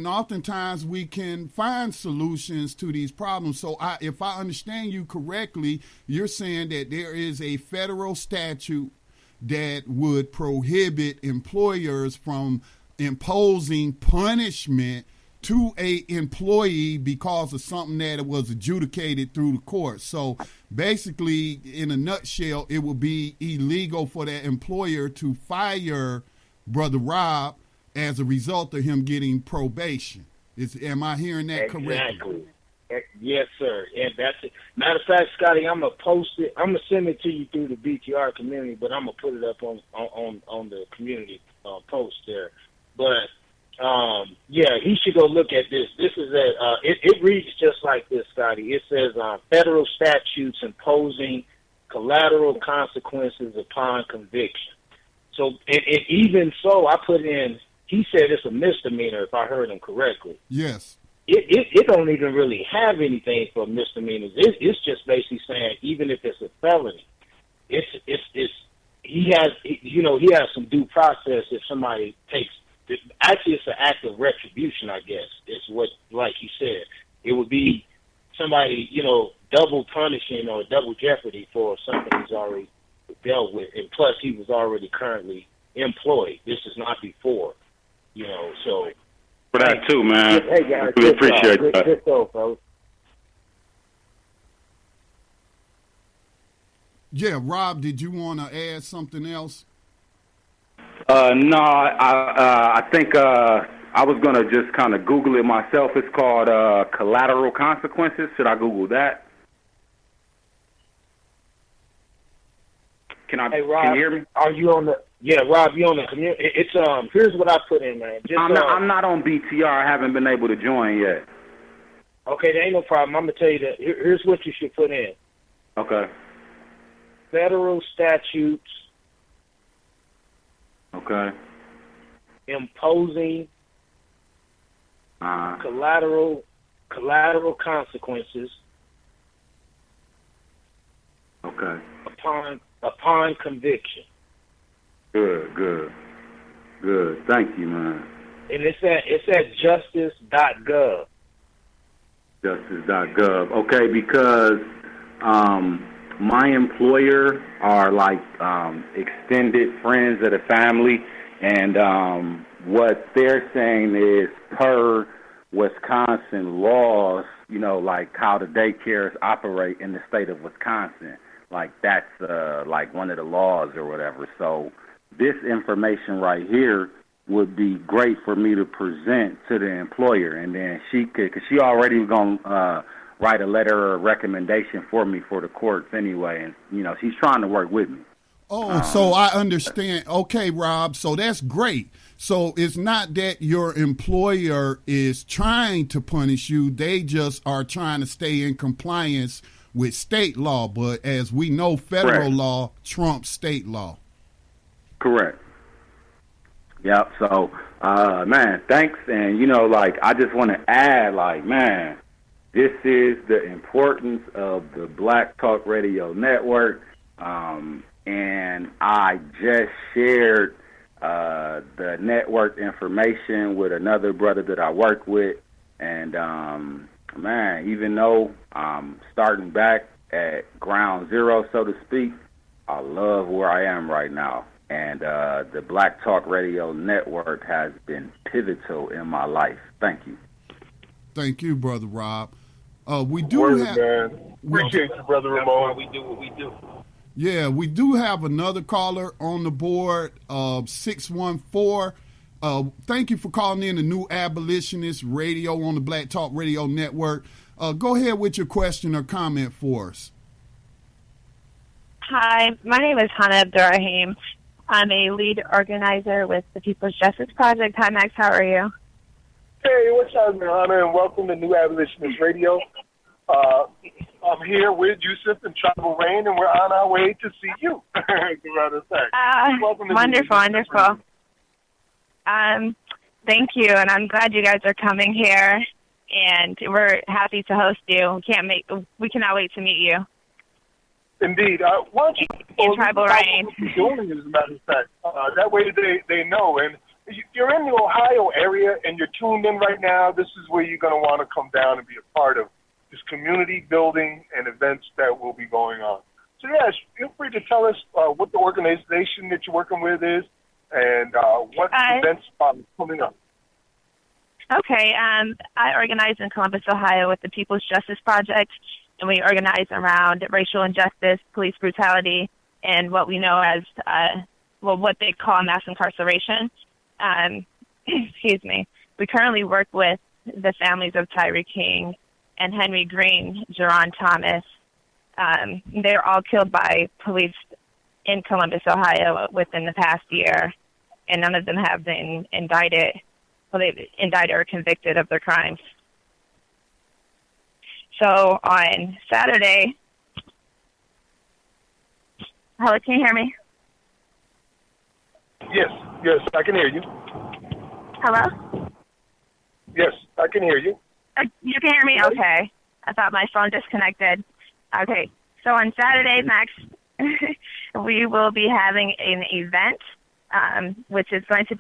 oftentimes we can find solutions to these problems. So if I understand you correctly, you're saying that there is a federal statute that would prohibit employers from imposing punishment to a employee because of something that was adjudicated through the court. So basically, in a nutshell, it would be illegal for that employer to fire Brother Rob as a result of him getting probation. Am I hearing that correctly? Exactly. Yes, sir. And that's it. Matter of fact, Scotty, I'm gonna post it. I'm gonna send it to you through the BTR community, but I'm gonna put it up on the community post there. But yeah, he should go look at this. This is it reads just like this, Scotty. It says federal statutes imposing collateral consequences upon conviction. So it even so, I put in. He said it's a misdemeanor, if I heard him correctly. Yes. It don't even really have anything for misdemeanors. It's just basically saying even if it's a felony, he has some due process if somebody takes. Actually, it's an act of retribution, I guess. It's what, like he said, it would be somebody, double punishing or double jeopardy for something he's already dealt with, and plus he was already currently employed. This is not before, so. For that too, man. Hey guys, we appreciate that. Good stuff, folks. Yeah, Rob, did you want to add something else? No, I think I was going to just kind of Google it myself. It's called collateral consequences. Should I Google that? Hey, Rob, can you hear me? Are you on the? Yeah, Rob, you on the community? It's Here's what I put in, man. I'm not on BTR. I haven't been able to join yet. Okay, there ain't no problem. I'm gonna tell you that. Here's what you should put in. Okay. Federal statutes. Okay. Imposing collateral consequences. Okay. Upon conviction. Good. Thank you, man. And it's at justice.gov. Justice.gov. Okay, because my employer are like extended friends of the family, and what they're saying is per Wisconsin laws, like how the daycares operate in the state of Wisconsin. Like that's like one of the laws or whatever. So this information right here would be great for me to present to the employer, and then she could, because she already was going to write a letter or a recommendation for me for the courts anyway, and she's trying to work with me. Oh, so I understand. Okay, Rob, so that's great. So it's not that your employer is trying to punish you. They just are trying to stay in compliance with state law. But as we know, federal law trumps state law. Correct. Yep. So, man, thanks. And, I just want to add, man, this is the importance of the Black Talk Radio Network. And I just shared the network information with another brother that I work with. And, man, even though I'm starting back at ground zero, so to speak, I love where I am right now. And the Black Talk Radio Network has been pivotal in my life. Thank you. Thank you, Brother Rob. We do have... Appreciate you, Brother Ramon. We do what we do. Yeah, we do have another caller on the board, 614. Thank you for calling in the new Abolitionist Radio on the Black Talk Radio Network. Go ahead with your question or comment for us. Hi, my name is Hannah Abdurrahim. I'm a lead organizer with the People's Justice Project. Hi, Max. How are you? Hey, what's up, Hannah, and welcome to New Abolitionist Radio. I'm here with Yusuf and Tribal Rain, and we're on our way to see you. Wonderful. Thank you, and I'm glad you guys are coming here, and we're happy to host you. We cannot wait to meet you. Indeed. Why don't you Tribal Reign. what you're doing, as a matter of fact. That way they know. And you're in the Ohio area and you're tuned in right now. This is where you're going to want to come down and be a part of this community building and events that will be going on. So, yes, feel free to tell us what the organization that you're working with is and what events are coming up. Okay. I organize in Columbus, Ohio with the People's Justice Project, and we organize around racial injustice, police brutality, and what we know as, what they call mass incarceration. Excuse me. We currently work with the families of Tyree King and Henry Green, Jerron Thomas. They're all killed by police in Columbus, Ohio within the past year, and none of them have been indicted. Well, they've indicted or convicted of their crimes. So on Saturday, hello, can you hear me? Yes, I can hear you. Hello? Yes, I can hear you. You can hear me? Okay. I thought my phone disconnected. Okay. So on Saturday, Max, we will be having an event, which is going to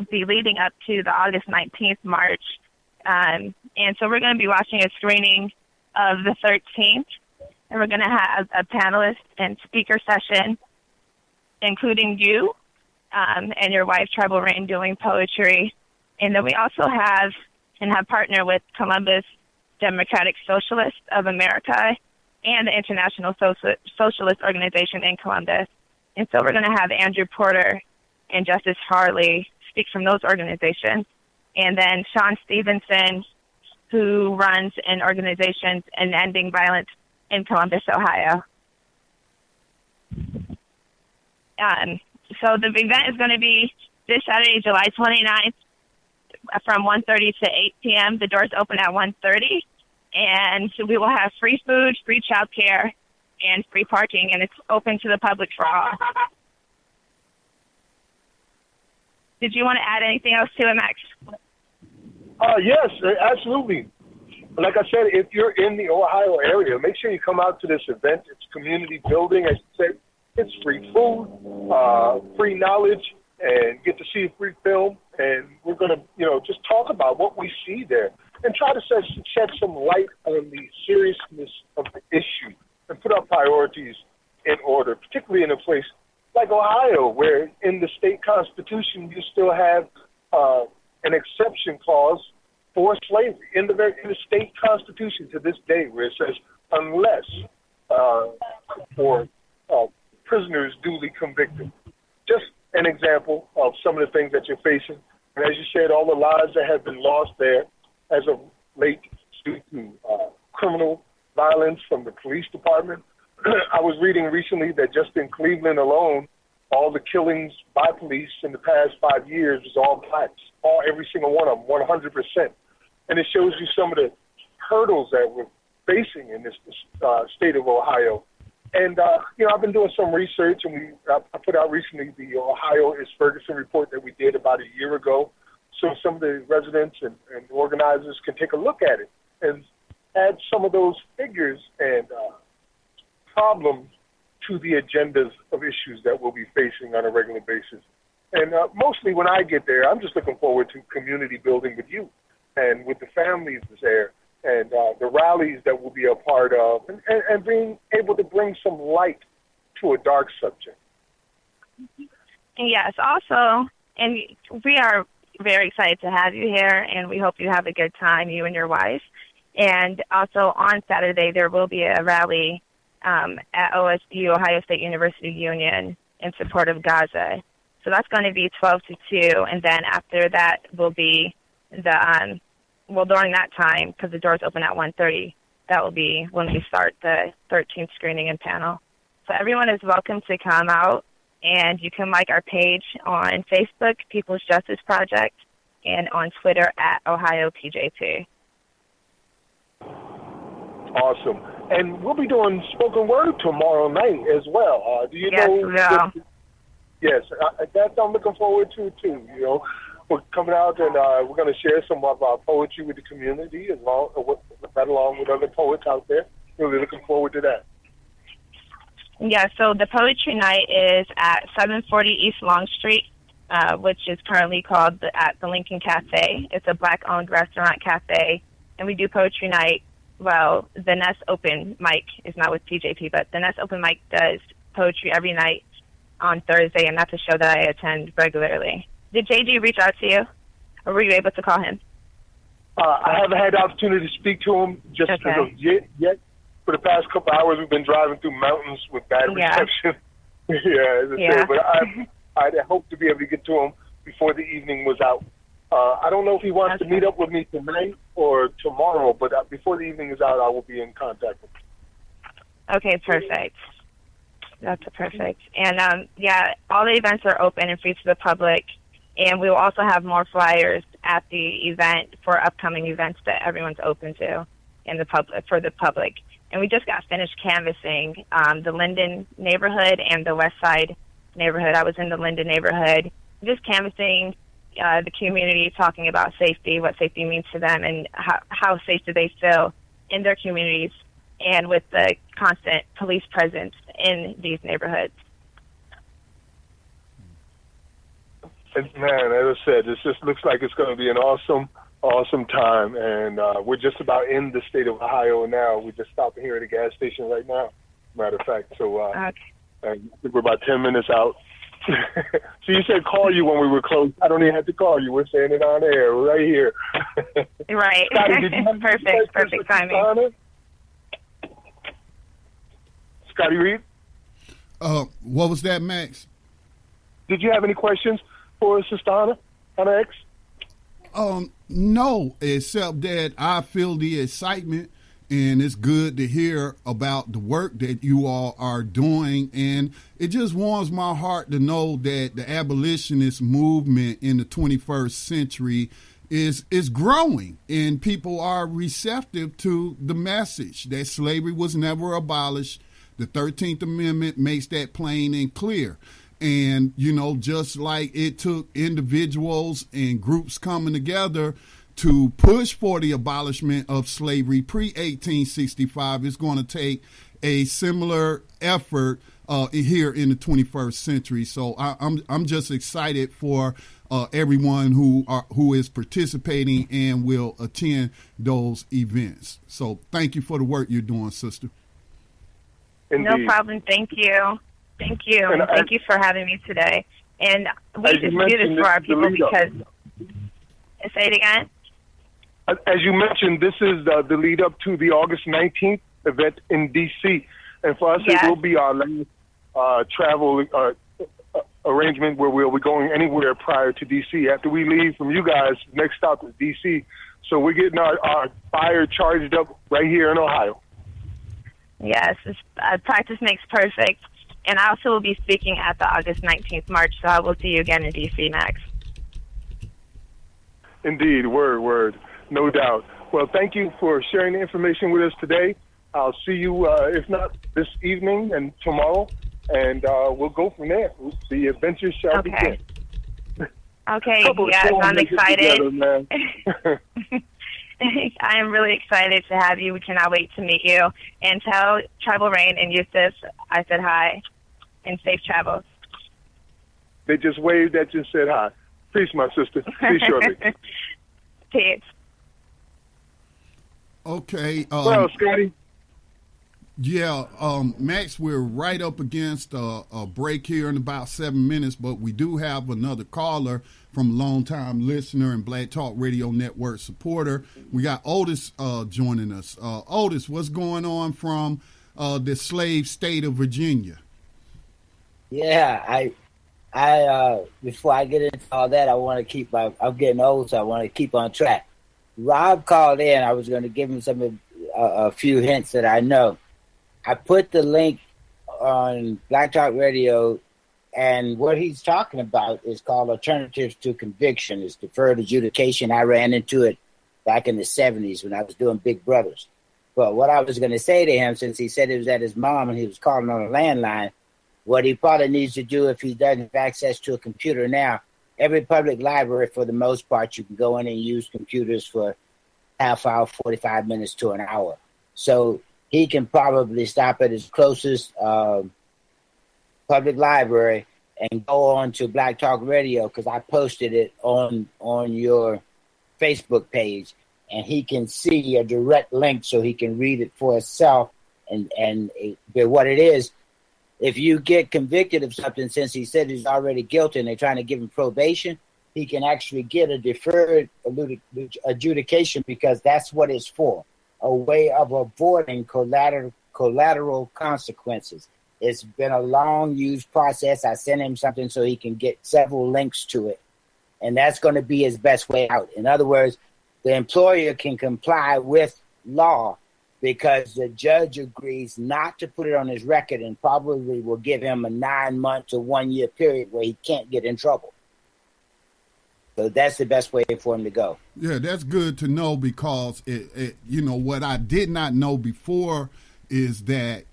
be leading up to the August 19th march. And so we're going to be watching a screening of the 13th, and we're going to have a panelist and speaker session, including you and your wife, Tribal Reign, doing poetry. And then we also have partnered with Columbus Democratic Socialists of America and the International Socialist Organization in Columbus. And so we're going to have Andrew Porter and Justice Harley speak from those organizations. And then Sean Stevenson, who runs an organization in ending violence in Columbus, Ohio. So the event is going to be this Saturday, July 29th, from 1:30 to 8 p.m. The doors open at 1:30, and we will have free food, free childcare, and free parking, and it's open to the public for all. Did you want to add anything else to it, Max? Yes, absolutely. Like I said, if you're in the Ohio area, make sure you come out to this event. It's community building, as you said. It's free food, free knowledge, and get to see a free film. And we're going to, just talk about what we see there and try to shed some light on the seriousness of the issue and put our priorities in order, particularly in a place like Ohio, where in the state constitution you still have an exception clause for slavery in the state constitution to this day, where it says unless for prisoners duly convicted. Just an example of some of the things that you're facing. And as you said, all the lives that have been lost there as of late due to criminal violence from the police department. I was reading recently that just in Cleveland alone, all the killings by police in the past 5 years was all blacks, every single one of them, 100%. And it shows you some of the hurdles that we're facing in this state of Ohio. And, I've been doing some research, and I put out recently the Ohio is Ferguson report that we did about a year ago. So some of the residents and organizers can take a look at it and add some of those figures and problems to the agendas of issues that we'll be facing on a regular basis. And mostly when I get there, I'm just looking forward to community building with you and with the families there and the rallies that we'll be a part of and being able to bring some light to a dark subject. Yes, also, and we are very excited to have you here, and we hope you have a good time, you and your wife. And also on Saturday, there will be a rally at OSU, Ohio State University Union, in support of Gaza. So that's going to be 12 to 2, and then after that will be during that time, because the doors open at 1:30, that will be when we start the 13th screening and panel. So everyone is welcome to come out, and you can like our page on Facebook, People's Justice Project, and on Twitter at OhioPJP. Awesome. And we'll be doing spoken word tomorrow night as well. Do you know? Yes, Yes, that I'm looking forward to too. we're coming out and we're going to share some of our poetry with the community, along with other poets out there. Really looking forward to that. Yeah, so the poetry night is at 740 East Long Street, which is currently called at the Lincoln Cafe. It's a Black-owned restaurant cafe, and we do poetry night. Well, the Nest Open Mic is not with TJP, but the Nest Open Mic does poetry every night on Thursday, and that's a show that I attend regularly. Did JG reach out to you, or were you able to call him? I haven't had the opportunity to speak to him just yet. For the past couple hours, we've been driving through mountains with bad reception. Say, but I'd hope to be able to get to him before the evening was out. I don't know if he wants to meet up with me tonight or tomorrow, but before the evening is out, I will be in contact with him. Okay, perfect. That's perfect. And, all the events are open and free to the public, and we will also have more flyers at the event for upcoming events that everyone's open to in the public, for the public. And we just got finished canvassing the Linden neighborhood and the West Side neighborhood. I was in the Linden neighborhood, just canvassing the community, talking about safety, what safety means to them, and how safe do they feel in their communities, and with the constant police presence in these neighborhoods. Man, as I said, this just looks like it's going to be an awesome time, and we're just about in the state of Ohio now. We're just stopping here at a gas station right now, matter of fact. So I think we're about 10 minutes out. So you said call you when we were close. I don't even have to call you. We're saying it on air right here. Right. Scotty, perfect timing. Scotty Reed? What was that, Max? Did you have any questions for Sister Hannah X? No, except that I feel the excitement, and it's good to hear about the work that you all are doing. And it just warms my heart to know that the abolitionist movement in the 21st century is growing, and people are receptive to the message that slavery was never abolished. The 13th Amendment makes that plain and clear. And, just like it took individuals and groups coming together to push for the abolishment of slavery pre-1865, it's going to take a similar effort here in the 21st century. So I'm just excited for everyone who is participating and will attend those events. So thank you for the work you're doing, sister. Indeed. No problem. Thank you. Thank you. And thank you for having me today. And we just do this for our people because... Say it again? As you mentioned, this is the lead up to the August 19th event in D.C. And for us, It will be our last travel arrangement where we'll be going anywhere prior to D.C. After we leave from you guys, next stop is D.C. So we're getting our fire charged up right here in Ohio. Yes, practice makes perfect. And I also will be speaking at the August 19th march, so I will see you again in D.C. next. Indeed, word, no doubt. Well, thank you for sharing the information with us today. I'll see you, if not this evening and tomorrow, and we'll go from there. The adventures shall begin. Okay, yes, I'm excited. Together, I am really excited to have you. We cannot wait to meet you. And tell Tribal Rain and Yusuf I said hi and safe travels. They just waved at you and said hi. Peace, my sister. See you shortly. Peace. Okay. Well, Scotty. Yeah, Max, we're right up against a break here in about 7 minutes, but we do have another caller from a longtime listener and Black Talk Radio Network supporter. We got Otis joining us. Otis, what's going on from the slave state of Virginia? Yeah, I before I get into all that, I want to keep I'm getting old, so I want to keep on track. Rob called in. I was going to give him a few hints that I know. I put the link on Black Talk Radio, and what he's talking about is called Alternatives to Conviction. It's deferred adjudication. I ran into it back in the 70s when I was doing Big Brothers. But what I was going to say to him, since he said he was at his mom and he was calling on a landline, what he probably needs to do if he doesn't have access to a computer now every public library, for the most part, you can go in and use computers for half hour, 45 minutes to an hour. So he can probably stop at his closest public library and go on to Black Talk Radio, because I posted it on your Facebook page, and he can see a direct link so he can read it for himself. But what it is, if you get convicted of something, since he said he's already guilty and they're trying to give him probation, he can actually get a deferred adjudication, because that's what it's for, a way of avoiding collateral consequences. It's been a long used process. I sent him something so he can get several links to it, and that's going to be his best way out. In other words, the employer can comply with law because the judge agrees not to put it on his record, and probably will give him a 9 month to 1 year period where he can't get in trouble. So that's the best way for him to go. Yeah, that's good to know, because what I did not know before is that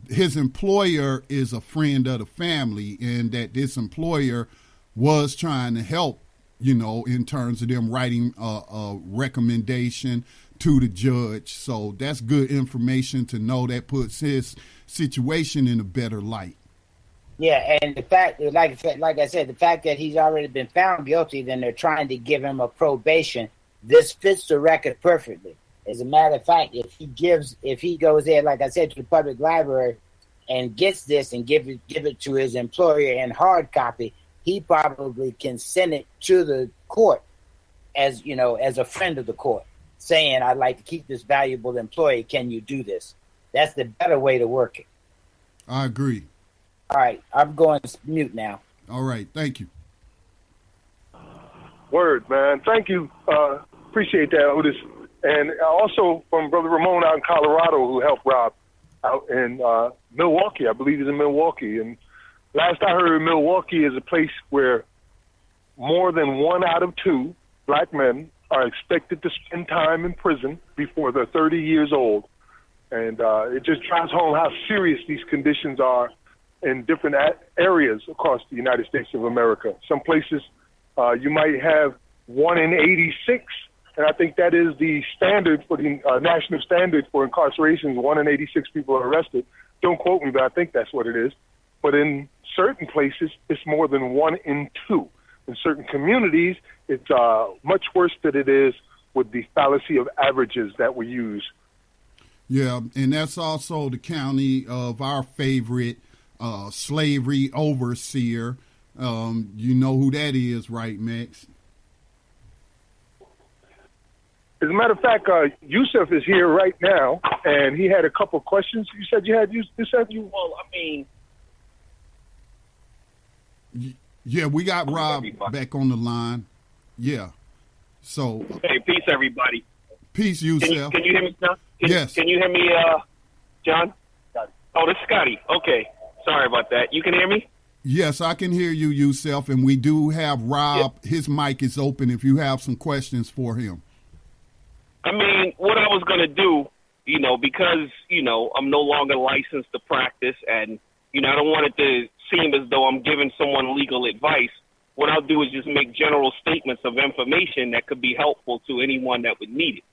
his employer is a friend of the family, and that this employer was trying to help, in terms of them writing a recommendation to the judge. So that's good information to know. That puts his situation in a better light. Yeah, and the fact, like I said, the fact that he's already been found guilty, then they're trying to give him a probation. This fits the record perfectly. As a matter of fact, if he goes there, like I said, to the public library and gets this and give it to his employer in hard copy, he probably can send it to the court as a friend of the court, saying, "I'd like to keep this valuable employee. Can you do this?" That's the better way to work it. I agree. All right, I'm going mute now. All right, thank you. Word, man. Thank you. Appreciate that, Otis. And also from Brother Ramon out in Colorado, who helped Rob out in Milwaukee. I believe he's in Milwaukee. And last I heard, Milwaukee is a place where more than 1 out of 2 black men are expected to spend time in prison before they're 30 years old. And it just drives home how serious these conditions are in different areas across the United States of America. Some places you might have 1 in 86. And I think that is the standard for the national standard for incarceration. 1 in 86 people are arrested. Don't quote me, but I think that's what it is. But in certain places, it's more than 1 in 2. In certain communities, it's much worse than it is with the fallacy of averages that we use. Yeah, and that's also the county of our favorite slavery overseer. You know who that is, right, Max? As a matter of fact, Yusuf is here right now, and he had a couple of questions. You said you had Yusuf? Well, I mean... Yeah, we got Rob back on the line. Yeah. So... Hey, peace, everybody. Peace, Yusuf. Can you hear me, John? Yes. Can you hear me, John? Oh, this is Scotty. Okay. Sorry about that. You can hear me? Yes, I can hear you, Yusuf, and we do have Rob. Yeah. His mic is open if you have some questions for him. I mean, what I was going to do, because, I'm no longer licensed to practice, and, I don't want it to seem as though I'm giving someone legal advice. What I'll do is just make general statements of information that could be helpful to anyone that would need it.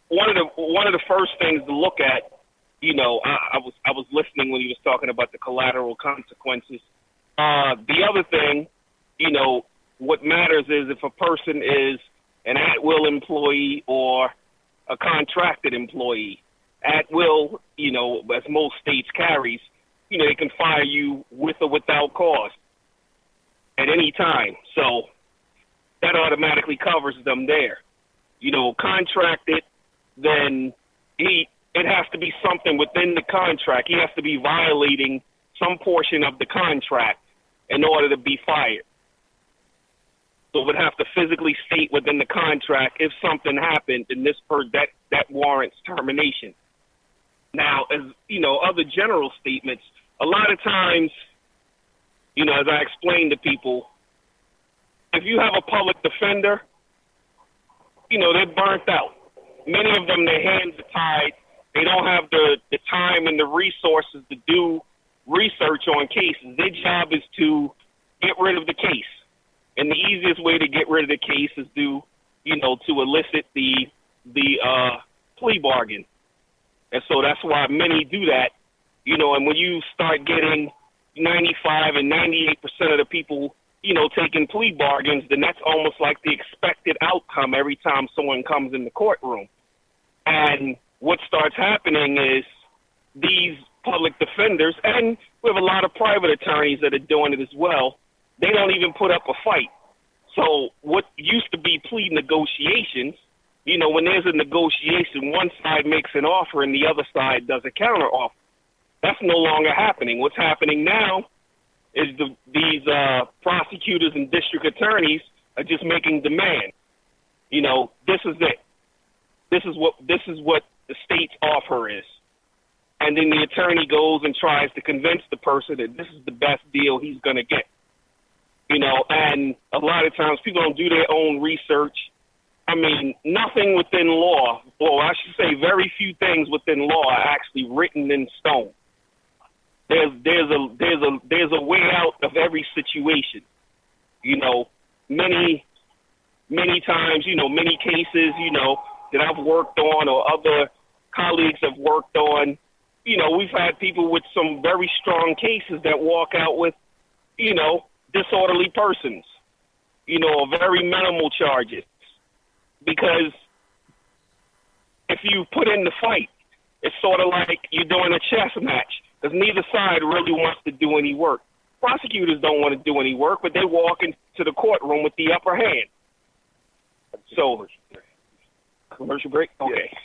One of the first things to look at, I was listening when he was talking about the collateral consequences. The other thing, what matters is if a person is an at-will employee or a contracted employee. At-will, as most states carries, they can fire you with or without cause at any time. So that automatically covers them there. Contracted, then it has to be something within the contract. He has to be violating some portion of the contract in order to be fired. So it would have to physically state within the contract if something happened and that warrants termination. Now, as other general statements, a lot of times, as I explain to people, if you have a public defender, they're burnt out. Many of them, their hands are tied. They don't have the time and the resources to do research on cases. Their job is to get rid of the case. And the easiest way to get rid of the case is to elicit the plea bargain. And so that's why many do that, and when you start getting 95 and 98% of the people, taking plea bargains, then that's almost like the expected outcome every time someone comes in the courtroom. And what starts happening is these public defenders, and we have a lot of private attorneys that are doing it as well, they don't even put up a fight. So what used to be plea negotiations, when there's a negotiation, one side makes an offer and the other side does a counter offer. That's no longer happening. What's happening now is these prosecutors and district attorneys are just making demand. This is it. This is what the state's offer is. And then the attorney goes and tries to convince the person that this is the best deal he's going to get. And a lot of times people don't do their own research. I mean, nothing within law, or I should say very few things within law are actually written in stone. There's a way out of every situation. Many times, many cases, that I've worked on or other colleagues have worked on, we've had people with some very strong cases that walk out with, disorderly persons, or very minimal charges. Because if you put in the fight, it's sort of like you're doing a chess match, because neither side really wants to do any work. Prosecutors don't want to do any work, but they walk into the courtroom with the upper hand. So, commercial break? Okay.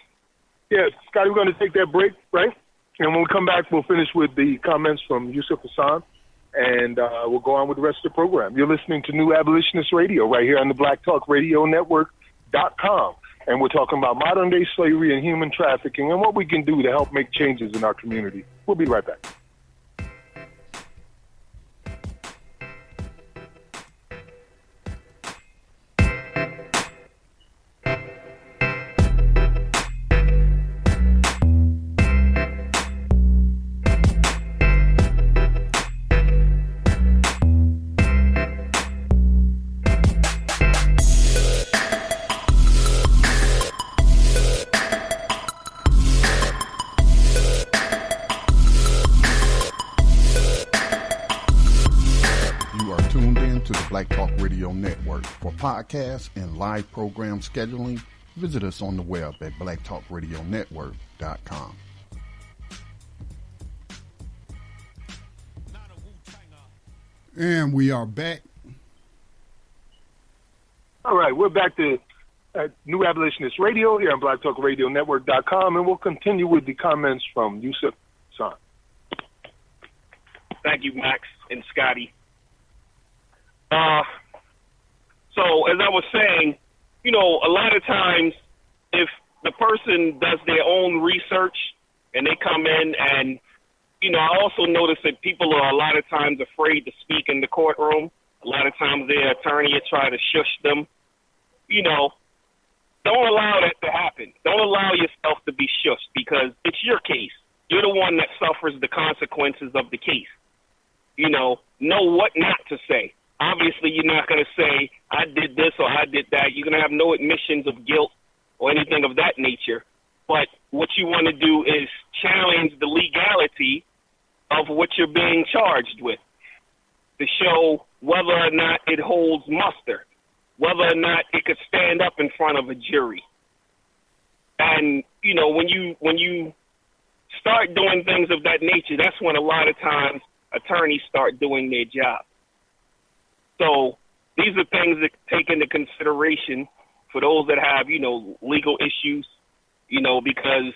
Yeah, Scotty, we're going to take that break, right? And when we come back, we'll finish with the comments from Yusuf Hassan, and we'll go on with the rest of the program. You're listening to New Abolitionist Radio right here on the Black Talk Radio Network.com. And we're talking about modern-day slavery and human trafficking and what we can do to help make changes in our community. We'll be right back. Black Talk Radio Network. For podcasts and live program scheduling, visit us on the web at blacktalkradionetwork.com. And we are back. All right, we're back to New Abolitionist Radio here on blacktalkradionetwork.com, and we'll continue with the comments from Yusuf Hassan. Thank you, Max and Scotty. So as I was saying, a lot of times if the person does their own research and they come in and, I also notice that people are a lot of times afraid to speak in the courtroom. A lot of times their attorney will try to shush them. Don't allow that to happen. Don't allow yourself to be shushed because it's your case. You're the one that suffers the consequences of the case. Know what not to say. Obviously, you're not going to say, I did this or I did that. You're going to have no admissions of guilt or anything of that nature. But what you want to do is challenge the legality of what you're being charged with to show whether or not it holds muster, whether or not it could stand up in front of a jury. And, when you start doing things of that nature, that's when a lot of times attorneys start doing their job. So these are things that take into consideration for those that have, legal issues, because,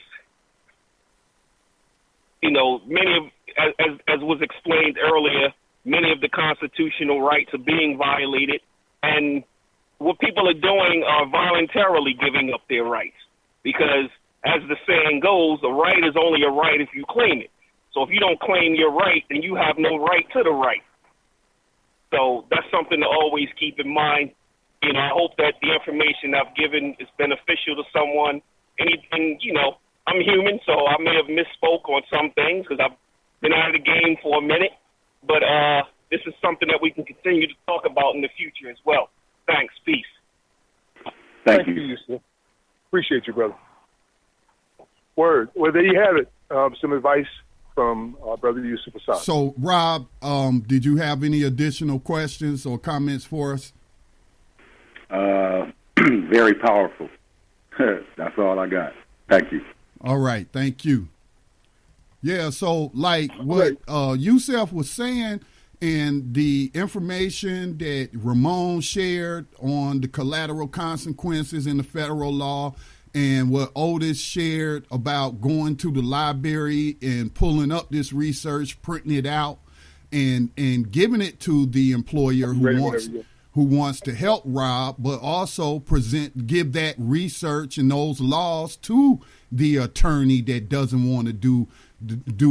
many of, as was explained earlier, many of the constitutional rights are being violated. And what people are doing are voluntarily giving up their rights because, as the saying goes, a right is only a right if you claim it. So if you don't claim your right, then you have no right to the right. So that's something to always keep in mind. I hope that the information I've given is beneficial to someone. Anything, I'm human, so I may have misspoke on some things because I've been out of the game for a minute, but this is something that we can continue to talk about in the future as well. Thanks. Peace. Thank you. Yusuf. Appreciate you, brother. Word. Well, there you have it. Some advice from our brother Yusuf Assad. So, Rob, did you have any additional questions or comments for us? Very powerful. That's all I got. Thank you. All right. Thank you. Yeah. So, like what Yusuf was saying, and the information that Ramon shared on the collateral consequences in the federal law, and what Otis shared about going to the library and pulling up this research, printing it out, and giving it to the employer who wants to help Rob, but also give that research and those laws to the attorney that doesn't want to do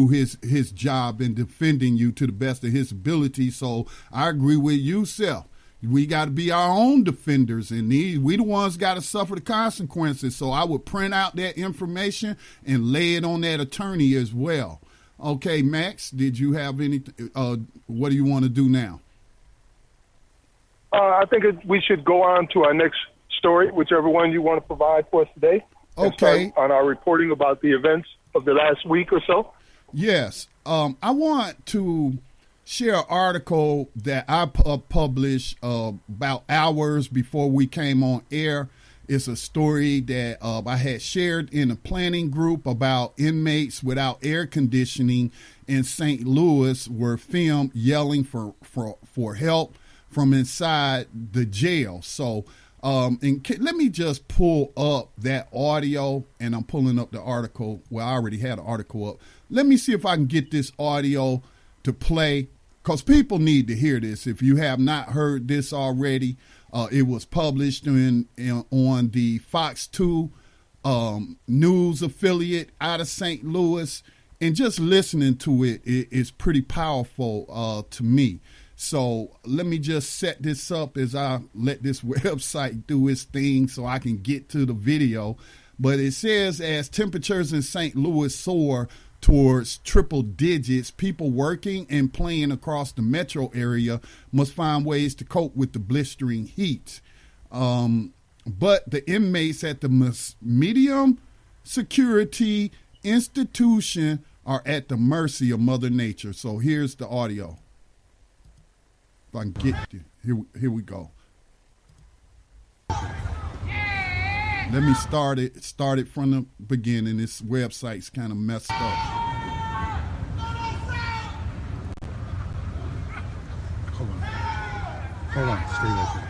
his job in defending you to the best of his ability. So I agree with you, Seth. We got to be our own defenders, and we the ones got to suffer the consequences. So I would print out that information and lay it on that attorney as well. Okay, Max, did you have any? What do you want to do now? I think we should go on to our next story, whichever one you want to provide for us today. Okay. On our reporting about the events of the last week or so. Yes. I want to share an article that I published about hours before we came on air. It's a story that I had shared in a planning group about inmates without air conditioning in St. Louis were filmed yelling for help from inside the jail. So let me just pull up that audio, and I'm pulling up the article. Well, I already had an article up. Let me see if I can get this audio to play, because people need to hear this. If you have not heard this already, it was published on the Fox 2 news affiliate out of St. Louis, and just listening to it is pretty powerful to me. So let me just set this up as I let this website do its thing so I can get to the video. But it says, as temperatures in St. Louis soar towards triple digits, people working and playing across the metro area must find ways to cope with the blistering heat. But the inmates at the medium security institution are at the mercy of Mother Nature. So here's the audio. If I can get it. Here we go. Let me start it from the beginning. This website's kind of messed up. Hold on, stay right there.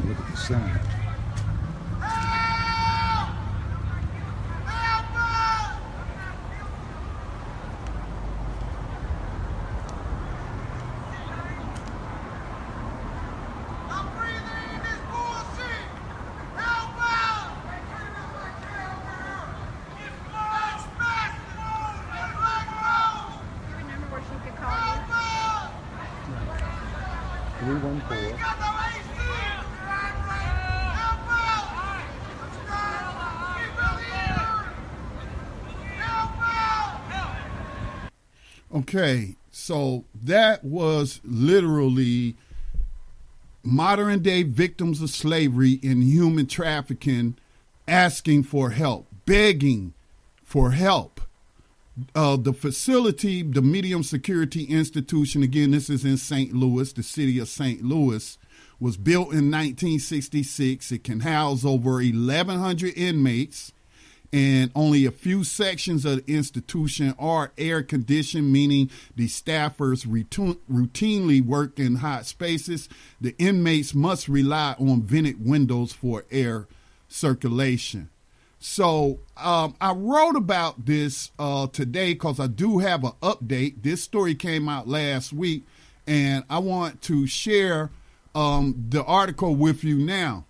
Look at the sound. Okay, so that was literally modern day victims of slavery and human trafficking asking for help, begging for help. The facility, the medium security institution, again, this is in St. Louis, the city of St. Louis, was built in 1966. It can house over 1,100 inmates, and only a few sections of the institution are air conditioned, meaning the staffers routinely work in hot spaces. The inmates must rely on vented windows for air circulation. So I wrote about this today because I do have an update. This story came out last week, and I want to share the article with you now.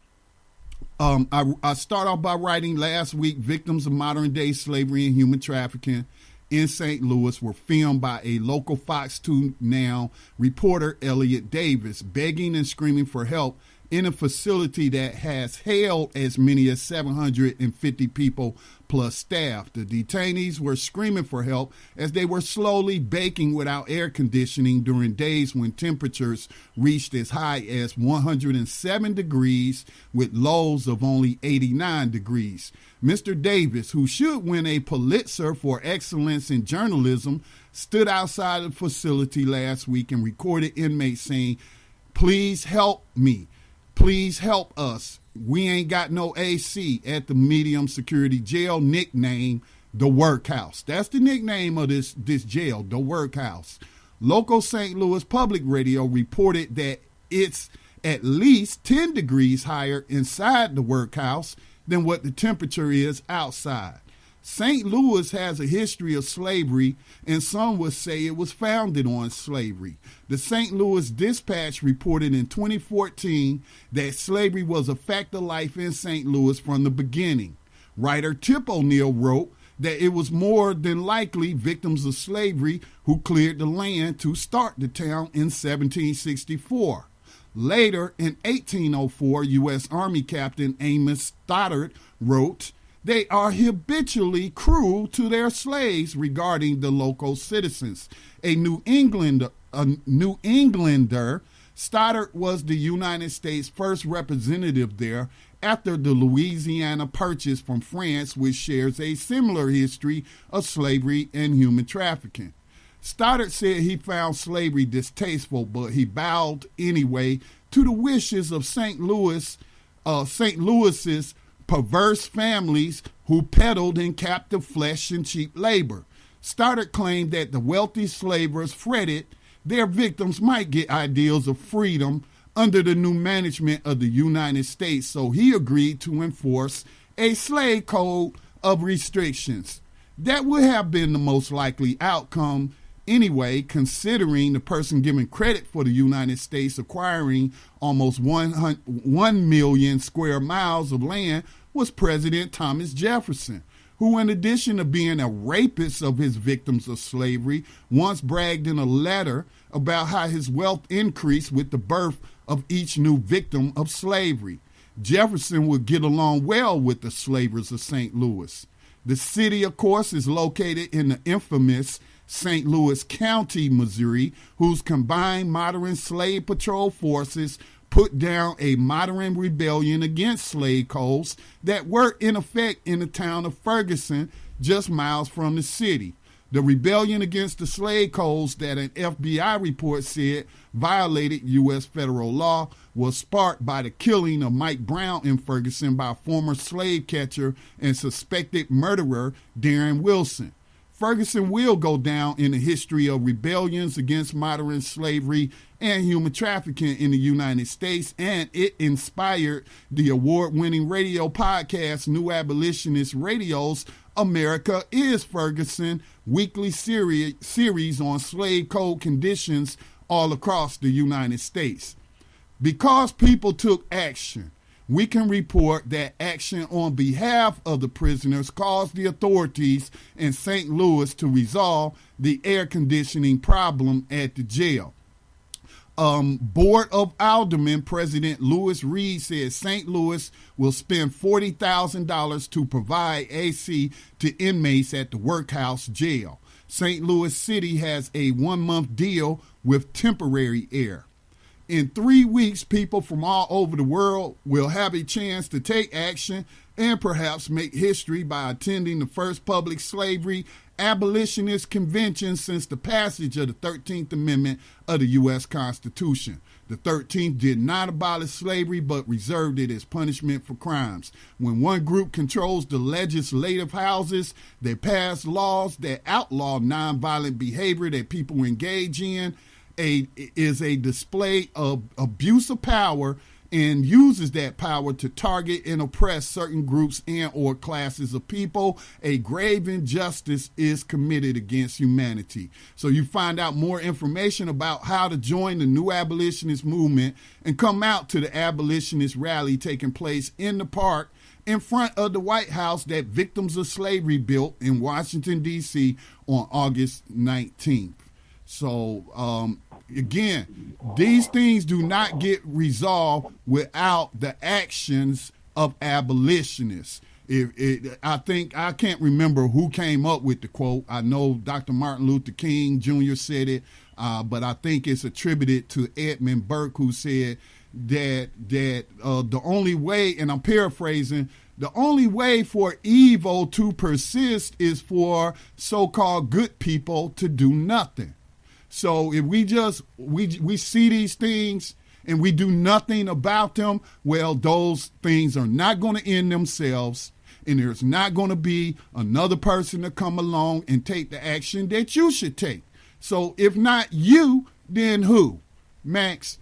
I start off by writing last week, victims of modern day slavery and human trafficking in St. Louis were filmed by a local Fox 2 Now reporter, Elliot Davis, begging and screaming for help in a facility that has held as many as 750 people plus staff. The detainees were screaming for help as they were slowly baking without air conditioning during days when temperatures reached as high as 107 degrees with lows of only 89 degrees. Mr. Davis, who should win a Pulitzer for excellence in journalism, stood outside the facility last week and recorded inmates saying, "Please help me. Please help us. We ain't got no AC," at the medium security jail, nicknamed the Workhouse. That's the nickname of this jail, the Workhouse. Local St. Louis Public Radio reported that it's at least 10 degrees higher inside the Workhouse than what the temperature is outside. St. Louis has a history of slavery, and some would say it was founded on slavery. The St. Louis Dispatch reported in 2014 that slavery was a fact of life in St. Louis from the beginning. Writer Tip O'Neill wrote that it was more than likely victims of slavery who cleared the land to start the town in 1764. Later, in 1804, U.S. Army Captain Amos Stoddard wrote, "They are habitually cruel to their slaves," regarding the local citizens. A New Englander, Stoddard was the United States' first representative there after the Louisiana Purchase from France, which shares a similar history of slavery and human trafficking. Stoddard said he found slavery distasteful, but he bowed anyway to the wishes of St. Louis's perverse families who peddled in captive flesh and cheap labor. Stoddard claimed that the wealthy slavers fretted their victims might get ideals of freedom under the new management of the United States, so he agreed to enforce a slave code of restrictions. That would have been the most likely outcome anyway, considering the person given credit for the United States acquiring almost 1 million square miles of land was President Thomas Jefferson, who, in addition to being a rapist of his victims of slavery, once bragged in a letter about how his wealth increased with the birth of each new victim of slavery. Jefferson would get along well with the slavers of St. Louis. The city, of course, is located in the infamous St. Louis County, Missouri, whose combined modern slave patrol forces put down a modern rebellion against slave codes that were in effect in the town of Ferguson, just miles from the city. The rebellion against the slave codes that an FBI report said violated U.S. federal law was sparked by the killing of Mike Brown in Ferguson by former slave catcher and suspected murderer Darren Wilson. Ferguson will go down in the history of rebellions against modern slavery and human trafficking in the United States, and it inspired the award-winning radio podcast New Abolitionist Radio's America is Ferguson weekly series on slave code conditions all across the United States. Because people took action, we can report that action on behalf of the prisoners caused the authorities in St. Louis to resolve the air conditioning problem at the jail. Board of Aldermen President Louis Reed said St. Louis will spend $40,000 to provide AC to inmates at the Workhouse jail. St. Louis City has a 1-month deal with temporary air. In 3 weeks, people from all over the world will have a chance to take action and perhaps make history by attending the first public slavery abolitionist convention since the passage of the 13th Amendment of the U.S. Constitution. The 13th did not abolish slavery, but reserved it as punishment for crimes. When one group controls the legislative houses, they pass laws that outlaw nonviolent behavior that people engage in. Is a display of abuse of power and uses that power to target and oppress certain groups and or classes of people, a grave injustice is committed against humanity. So you find out more information about how to join the new abolitionist movement and come out to the abolitionist rally taking place in the park in front of the White House that Victims of Slavery built in Washington, D.C. on August 19th. So, again, these things do not get resolved without the actions of abolitionists. I can't remember who came up with the quote. I know Dr. Martin Luther King Jr. said it, but I think it's attributed to Edmund Burke, who said that the only way, and I'm paraphrasing, the only way for evil to persist is for so-called good people to do nothing. So if we see these things and we do nothing about them, well, those things are not going to end themselves, and there's not going to be another person to come along and take the action that you should take. So if not you, then who? Max?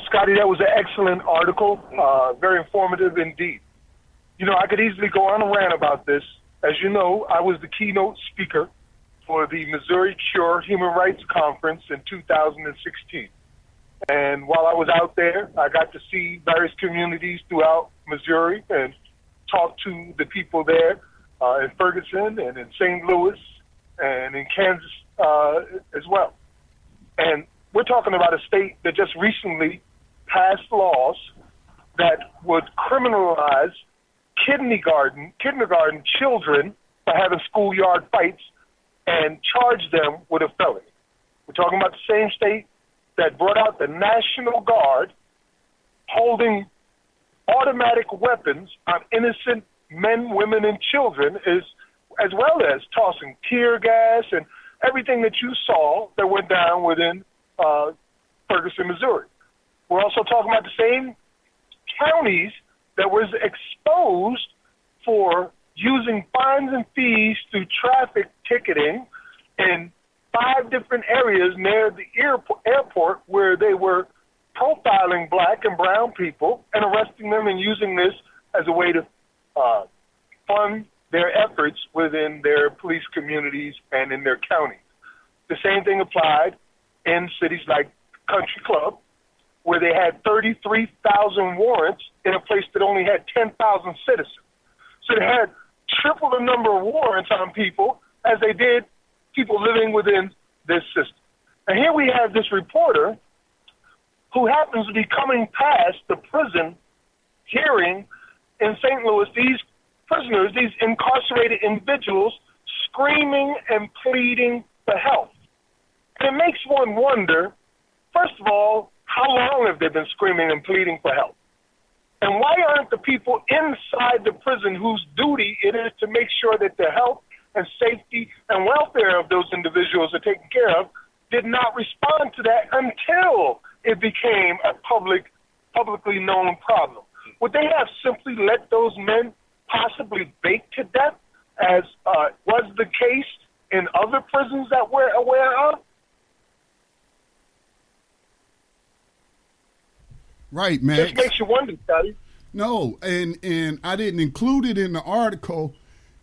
Scotty, that was an excellent article, very informative indeed. You know, I could easily go on and rant about this. As you know, I was the keynote speaker for the Missouri Cure Human Rights Conference in 2016. And while I was out there, I got to see various communities throughout Missouri and talk to the people there in Ferguson and in St. Louis and in Kansas as well. And we're talking about a state that just recently passed laws that would criminalize kindergarten children for having schoolyard fights and charge them with a felony. We're talking about the same state that brought out the National Guard holding automatic weapons on innocent men, women, and children, as well as tossing tear gas and everything that you saw that went down within Ferguson, Missouri. We're also talking about the same counties that was exposed for using fines and fees through traffic ticketing in 5 different areas near the airport where they were profiling black and brown people and arresting them and using this as a way to fund their efforts within their police communities and in their counties. The same thing applied in cities like Country Club, where they had 33,000 warrants in a place that only had 10,000 citizens. So they had triple the number of warrants on people as they did people living within this system. And here we have this reporter who happens to be coming past the prison hearing in St. Louis, these prisoners, these incarcerated individuals, screaming and pleading for help. And it makes one wonder, first of all, how long have they been screaming and pleading for help? And why aren't the people inside the prison whose duty it is to make sure that the health and safety and welfare of those individuals are taken care of, did not respond to that until it became a publicly known problem? Would they have simply let those men possibly bake to death, as was the case in other prisons that we're aware of? Right, man. This makes you wonder, Scotty. No, and I didn't include it in the article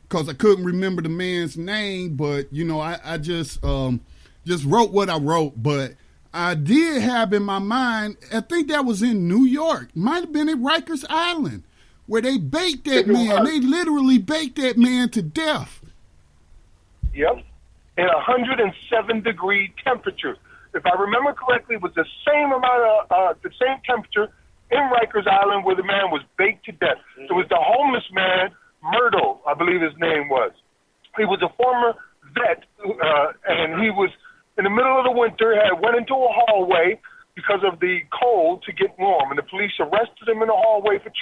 because I couldn't remember the man's name, but you know, I just wrote what I wrote, but I did have in my mind, I think that was in New York, might have been at Rikers Island, where they baked that man. They literally baked that man to death. Yep, in 107-degree temperature. If I remember correctly, it was the same amount of the same temperature in Rikers Island where the man was baked to death. It was the homeless man, Myrtle, I believe his name was. He was a former vet, and he was in the middle of the winter, went into a hallway because of the cold to get warm, and the police arrested him in the hallway for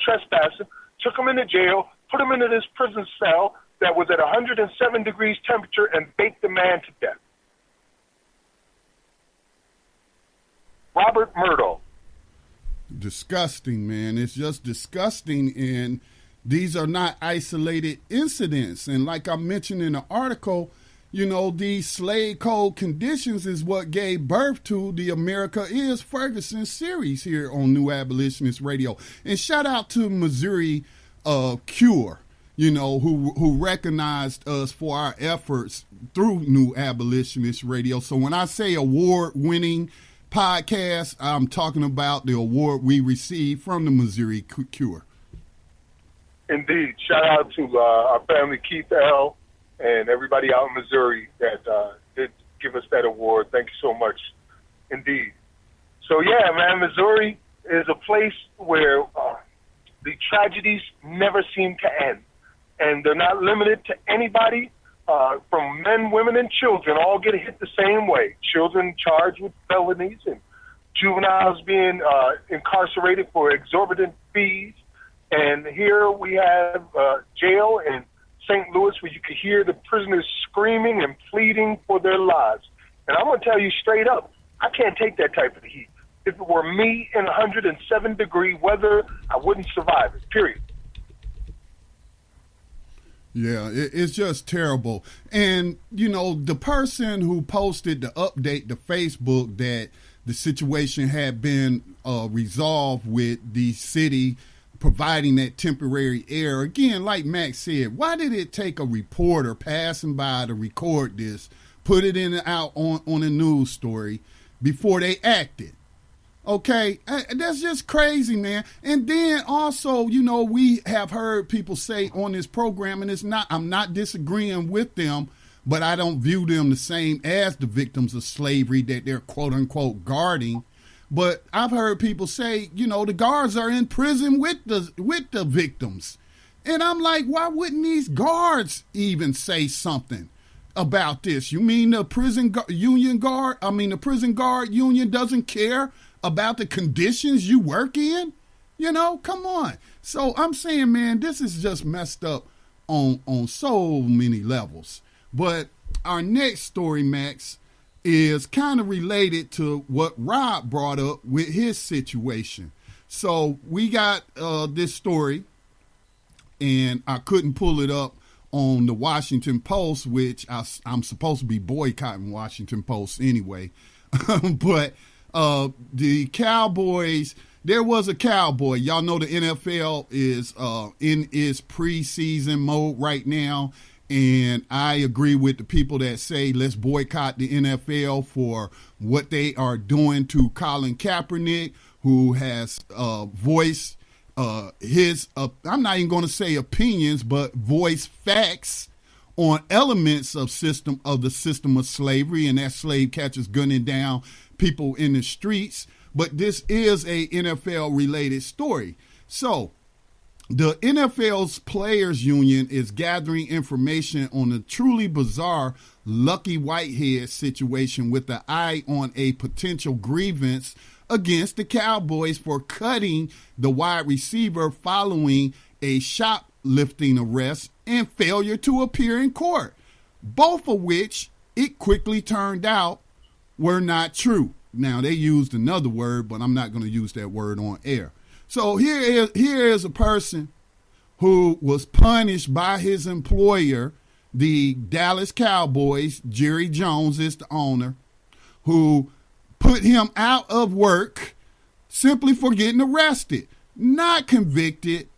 trespassing, took him into jail, put him into this prison cell that was at 107 degrees temperature, and baked the man to death. Robert Murdo. Disgusting, man. It's just disgusting, and these are not isolated incidents. And like I mentioned in the article, You know, these slave code conditions is what gave birth to the America is Ferguson series here on New Abolitionist Radio. And shout out to Missouri Cure, you know, who recognized us for our efforts through New Abolitionist Radio. So when I say award-winning podcast, I'm talking about the award we received from the Missouri Cure. Indeed. Shout out to our family, Keith L., and everybody out in Missouri that did give us that award. Thank you so much. Indeed. So, yeah, man, Missouri is a place where the tragedies never seem to end. And they're not limited to anybody. From men, women, and children all get hit the same way. Children charged with felonies and juveniles being incarcerated for exorbitant fees. And here we have jail in St. Louis where you could hear the prisoners screaming and pleading for their lives. And I'm going to tell you straight up, I can't take that type of heat. If it were me in 107-degree weather, I wouldn't survive it, period. Yeah, it's just terrible. And, you know, the person who posted the update to Facebook that the situation had been resolved with the city providing that temporary air. Again, like Max said, why did it take a reporter passing by to record this, put it out on a news story before they acted? Okay, that's just crazy, man. And then also, you know, we have heard people say on this program, and I'm not disagreeing with them, but I don't view them the same as the victims of slavery that they're quote unquote guarding. But I've heard people say, you know, the guards are in prison with the victims. And I'm like, why wouldn't these guards even say something about this? You mean the prison guard union doesn't care about the conditions you work in? You know, come on. So I'm saying, man, this is just messed up on so many levels. But our next story, Max, is kind of related to what Rob brought up with his situation. So we got this story, and I couldn't pull it up on the Washington Post, which I'm supposed to be boycotting Washington Post anyway. But the Cowboys, there was a cowboy. Y'all know the NFL is in its preseason mode right now. And I agree with the people that say let's boycott the NFL for what they are doing to Colin Kaepernick, who has voiced his, I'm not even going to say opinions, but voiced facts on elements of the system of slavery, and that slave catchers gunning down people in the streets. But this is a NFL related story. So the NFL's Players Union is gathering information on the truly bizarre Lucky Whitehead situation with the eye on a potential grievance against the Cowboys for cutting the wide receiver following a shoplifting arrest and failure to appear in court, both of which it quickly turned out were not true. Now, they used another word, but I'm not going to use that word on air. So here is a person who was punished by his employer, the Dallas Cowboys. Jerry Jones is the owner, who put him out of work simply for getting arrested, not convicted,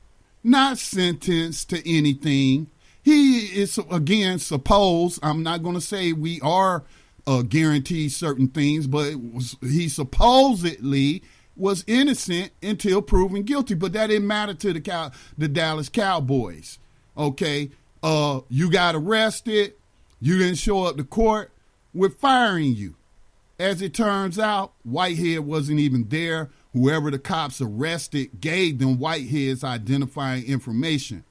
not sentenced to anything. He is, again, supposed, I'm not going to say we are guaranteed certain things, but he supposedly was innocent until proven guilty, but that didn't matter to the Dallas Cowboys. Okay, you got arrested, you didn't show up to court, we're firing you. As it turns out, Whitehead wasn't even there. Whoever the cops arrested gave them Whitehead's identifying information,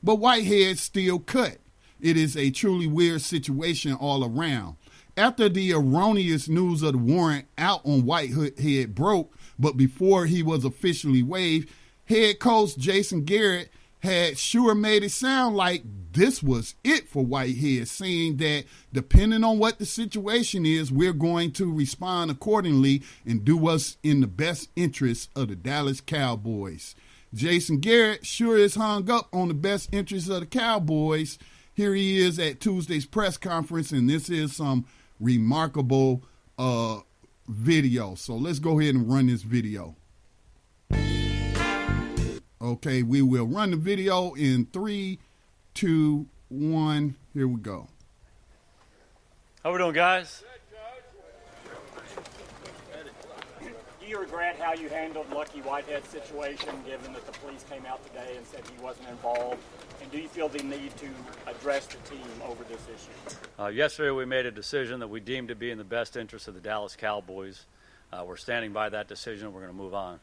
but Whitehead still cut. It is a truly weird situation all around. After the erroneous news of the warrant out on Whitehead broke, but before he was officially waived, head coach Jason Garrett had sure made it sound like this was it for Whitehead, saying that depending on what the situation is, we're going to respond accordingly and do what's in the best interest of the Dallas Cowboys. Jason Garrett sure is hung up on the best interest of the Cowboys, here he is at Tuesday's press conference, and this is some remarkable video. So let's go ahead and run this video. Okay, we will run the video in 3, 2, 1. Here we go. How we doing, guys? Do you regret how you handled Lucky Whitehead's situation, given that the police came out today and said he wasn't involved? And do you feel the need to address the team over this issue? Yesterday we made a decision that we deemed to be in the best interest of the Dallas Cowboys. We're standing by that decision, and we're going to move on.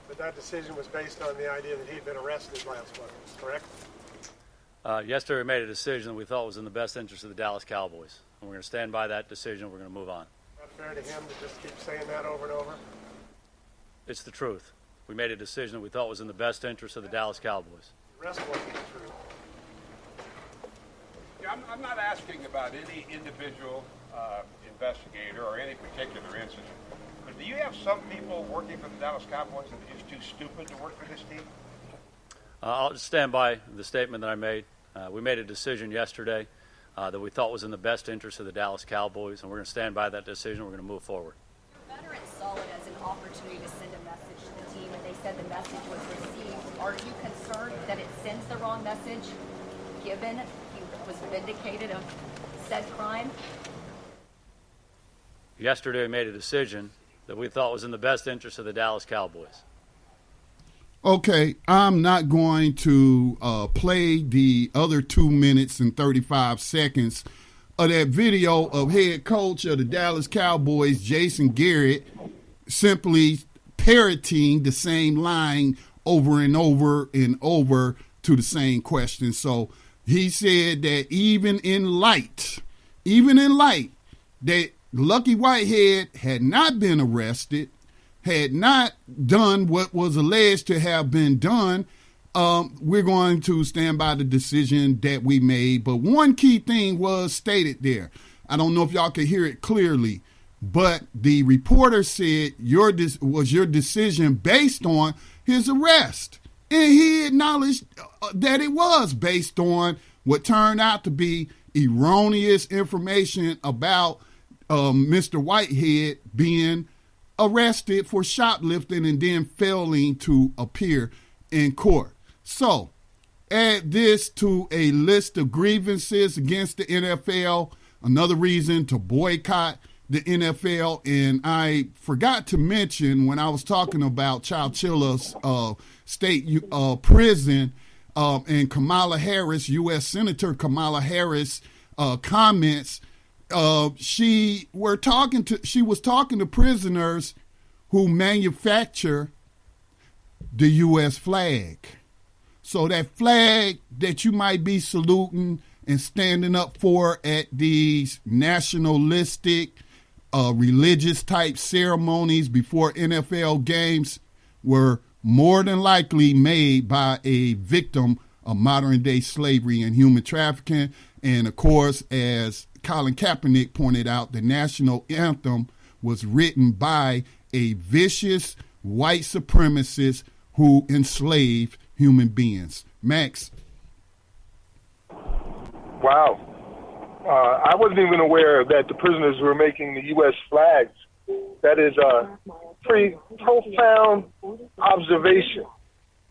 But that decision was based on the idea that he'd been arrested last month, correct? Yesterday we made a decision that we thought was in the best interest of the Dallas Cowboys. And we're going to stand by that decision. We're going to move on. Not fair to him to just keep saying that over and over? It's the truth. We made a decision that we thought was in the best interest of the Dallas Cowboys. The rest wasn't true. Yeah, I'm not asking about any individual investigator or any particular incident. But do you have some people working for the Dallas Cowboys that are just too stupid to work for this team? I'll just stand by the statement that I made. We made a decision yesterday that we thought was in the best interest of the Dallas Cowboys, and we're going to stand by that decision. We're going to move forward. Veterans saw it as an opportunity to send a message to the team, and they said the message was received. Are you concerned that it sends the wrong message, given he was vindicated of said crime? Yesterday we made a decision that we thought was in the best interest of the Dallas Cowboys. Okay, I'm not going to play the other 2 minutes and 35 seconds of that video of head coach of the Dallas Cowboys, Jason Garrett, simply parroting the same line over and over and over to the same question. So he said that even in light that Lucky Whitehead had not been arrested, had not done what was alleged to have been done, we're going to stand by the decision that we made. But one key thing was stated there. I don't know if y'all could hear it clearly, but the reporter said your decision based on his arrest. And he acknowledged that it was based on what turned out to be erroneous information about Mr. Whitehead being arrested for shoplifting and then failing to appear in court. So, add this to a list of grievances against the NFL, another reason to boycott the NFL. And I forgot to mention when I was talking about Chowchilla's state prison and Kamala Harris, U.S. Senator Kamala Harris comments, she was talking to prisoners who manufacture the U.S. flag. So that flag that you might be saluting and standing up for at these nationalistic, religious type ceremonies before NFL games were more than likely made by a victim of modern day slavery and human trafficking. And of course, as Colin Kaepernick pointed out, the national anthem was written by a vicious white supremacist who enslaved human beings. Max. Wow. I wasn't even aware that the prisoners were making the U.S. flags. That is a pretty profound observation.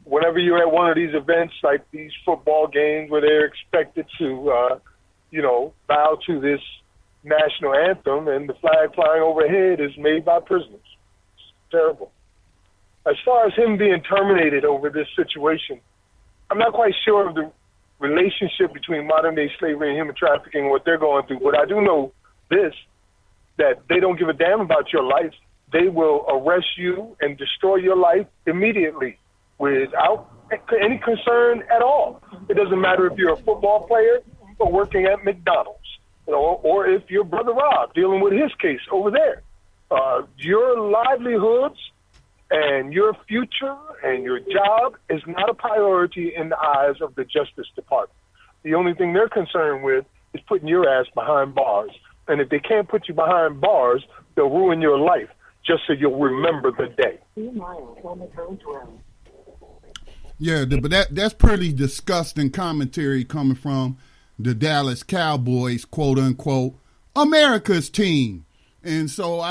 Whenever you're at one of these events, like these football games where they're expected to, bow to this national anthem, and the flag flying overhead is made by prisoners. It's terrible. As far as him being terminated over this situation, I'm not quite sure of the relationship between modern-day slavery and human trafficking and what they're going through. But I do know this, that they don't give a damn about your life. They will arrest you and destroy your life immediately without any concern at all. It doesn't matter if you're a football player or working at McDonald's, or if you're Brother Rob dealing with his case over there. Your livelihoods and your future and your job is not a priority in the eyes of the Justice Department. The only thing they're concerned with is putting your ass behind bars. And if they can't put you behind bars, they'll ruin your life just so you'll remember the day. Yeah, but that's pretty disgusting commentary coming from the Dallas Cowboys, quote unquote, America's team. And so,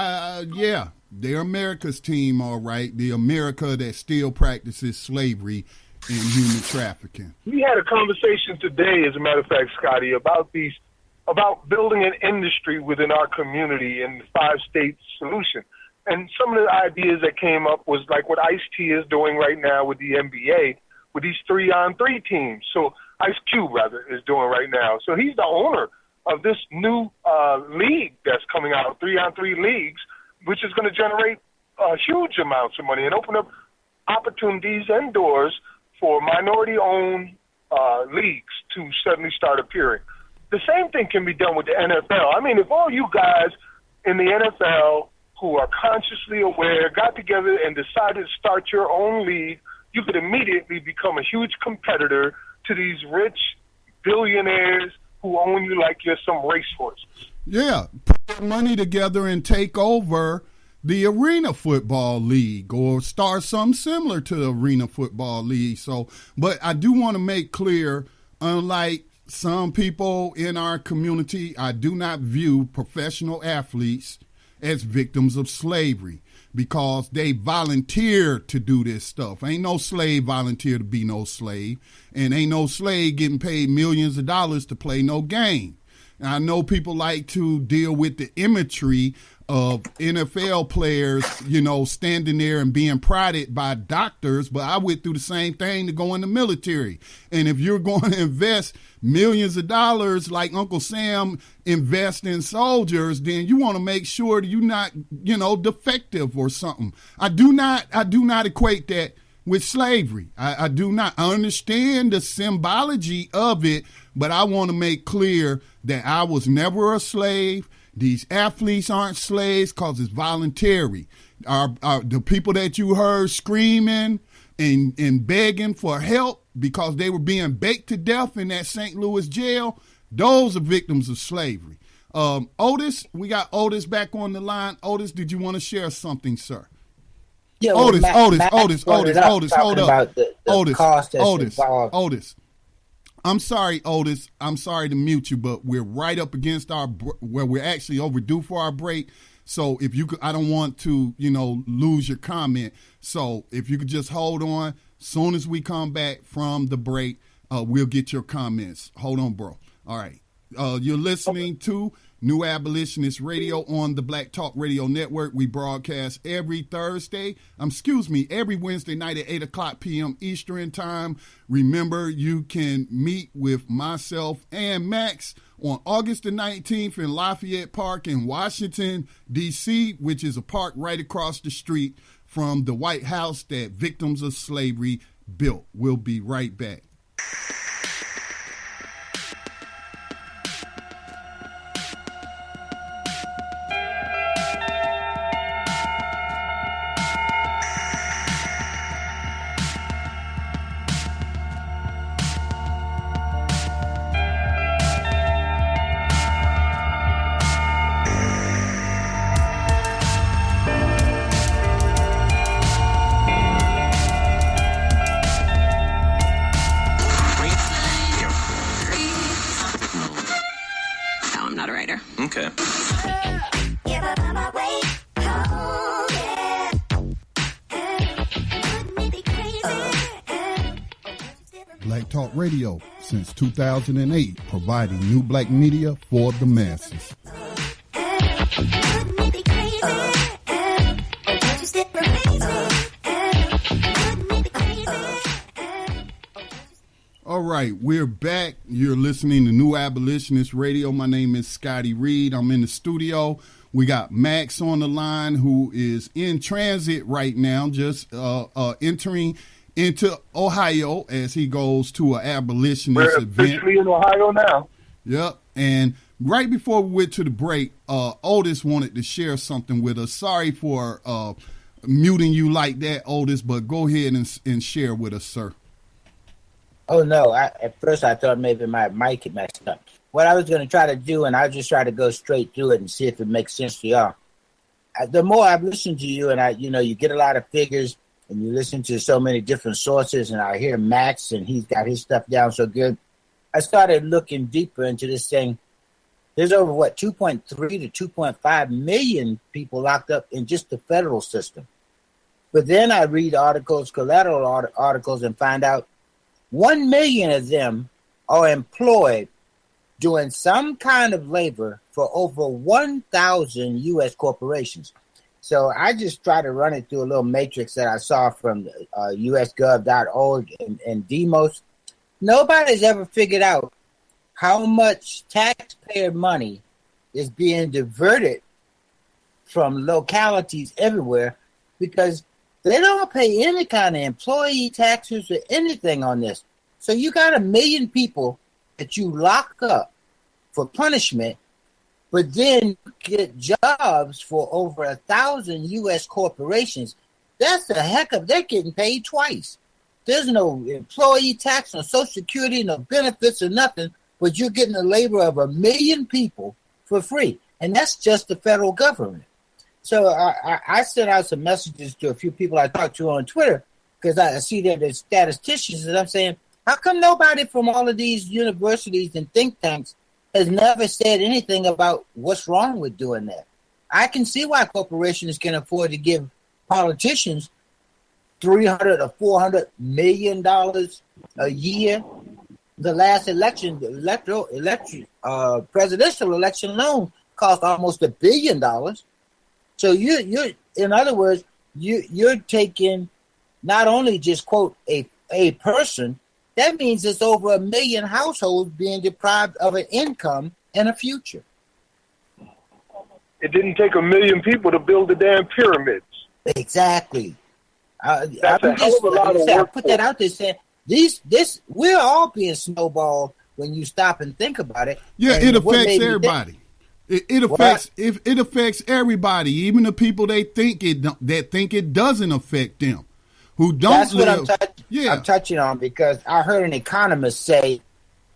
they're America's team, all right. The America that still practices slavery and human trafficking. We had a conversation today, as a matter of fact, Scotty, about building an industry within our community and the 5-state solution. And some of the ideas that came up was like what Ice-T is doing right now with the NBA, with these 3-on-3 teams. So Ice Cube, rather, is doing right now. So he's the owner of this new league that's coming out, 3-on-3 leagues, which is going to generate huge amounts of money and open up opportunities and doors for minority-owned leagues to suddenly start appearing. The same thing can be done with the NFL. I mean, if all you guys in the NFL who are consciously aware got together and decided to start your own league, you could immediately become a huge competitor to these rich billionaires who own you like you're some racehorse. Yeah, put money together and take over the Arena Football League or start something similar to the Arena Football League. So, but I do want to make clear, unlike some people in our community, I do not view professional athletes as victims of slavery because they volunteer to do this stuff. Ain't no slave volunteer to be no slave, and ain't no slave getting paid millions of dollars to play no game. And I know people like to deal with the imagery of NFL players, standing there and being prodded by doctors, but I went through the same thing to go in the military. And if you're going to invest millions of dollars like Uncle Sam invest in soldiers, then you want to make sure that you're not, defective or something. I do not equate that with slavery. I do not. I understand the symbology of it, but I want to make clear that I was never a slave. These athletes aren't slaves because it's voluntary. The people that you heard screaming and begging for help because they were being baked to death in that St. Louis jail, those are victims of slavery. Otis, we got Otis back on the line. Otis, did you want to share something, sir? Yeah, Otis, hold up. Otis. I'm sorry, Otis. I'm sorry to mute you, but we're right up against we're actually overdue for our break. So if you could, I don't want to, lose your comment. So if you could just hold on. Soon as we come back from the break, we'll get your comments. Hold on, bro. All right. You're listening to New Abolitionist Radio on the Black Talk Radio Network. We broadcast every Wednesday night at 8 o'clock p.m. Eastern Time. Remember, you can meet with myself and Max on August the 19th in Lafayette Park in Washington, D.C., which is a park right across the street from the White House that victims of slavery built. We'll be right back. Black Talk Radio since 2008, providing new black media for the masses. All right, we're back. You're listening to New Abolitionist Radio. My name is Scotty Reed. I'm in the studio. We got Max on the line, who is in transit right now, just entering into Ohio as he goes to an abolitionist event. We're officially in Ohio now. Yep. And right before we went to the break, Otis wanted to share something with us. Sorry for muting you like that, Otis, but go ahead and share with us, sir. Oh, no. At first I thought maybe my mic had messed up. What I was going to try to do, and I'll just try to go straight through it and see if it makes sense to y'all. The more I've listened to you and you get a lot of figures, and you listen to so many different sources, and I hear Max, and he's got his stuff down so good, I started looking deeper into this thing. There's over, 2.3 to 2.5 million people locked up in just the federal system. But then I read articles, collateral articles, and find out 1 million of them are employed doing some kind of labor for over 1,000 U.S. corporations. So I just try to run it through a little matrix that I saw from usgov.org and Demos. Nobody's ever figured out how much taxpayer money is being diverted from localities everywhere, because they don't pay any kind of employee taxes or anything on this. So you got 1 million people that you lock up for punishment, but then get jobs for over 1,000 U.S. corporations. That's a heck of, they're getting paid twice. There's no employee tax, no Social Security, no benefits or nothing, but you're getting the labor of 1 million people for free. And that's just the federal government. So I sent out some messages to a few people I talked to on Twitter, because I see that as statisticians, and I'm saying, how come nobody from all of these universities and think tanks has never said anything about what's wrong with doing that? I can see why corporations can afford to give politicians $300 or $400 million a year. The last election, presidential election alone cost almost $1 billion. So you're in other words, you're taking not only just quote a person, that means it's over 1 million households being deprived of an income and a future. It didn't take 1 million people to build the damn pyramids. Exactly. That's a hell of a lot of work. I put that out there saying we're all being snowballed when you stop and think about it. Yeah, it affects everybody. It affects everybody, even the people that think it doesn't affect them, who don't. That's what I'm touching on, because I heard an economist say,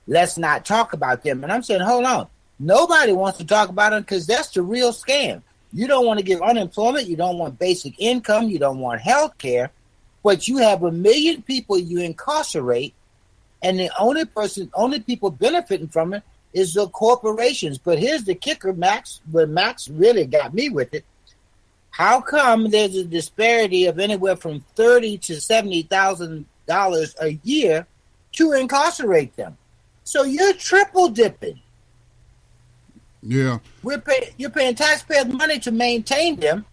"Let's not talk about them," and I'm saying, hold on, nobody wants to talk about them because that's the real scam. You don't want to give unemployment, you don't want basic income, you don't want health care, but you have 1 million people you incarcerate, and the only people benefiting from it is the corporations. But here's the kicker, Max, where Max really got me with it. How come there's a disparity of anywhere from $30,000 to $70,000 a year to incarcerate them? So you're triple dipping. Yeah. You're paying taxpayer money to maintain them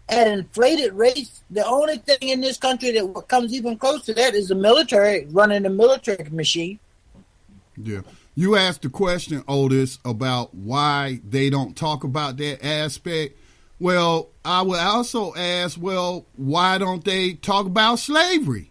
at inflated rates. The only thing in this country that comes even close to that is the military, running the military machine. Yeah. You asked the question, Otis, about why they don't talk about that aspect. Well, I would also ask, why don't they talk about slavery?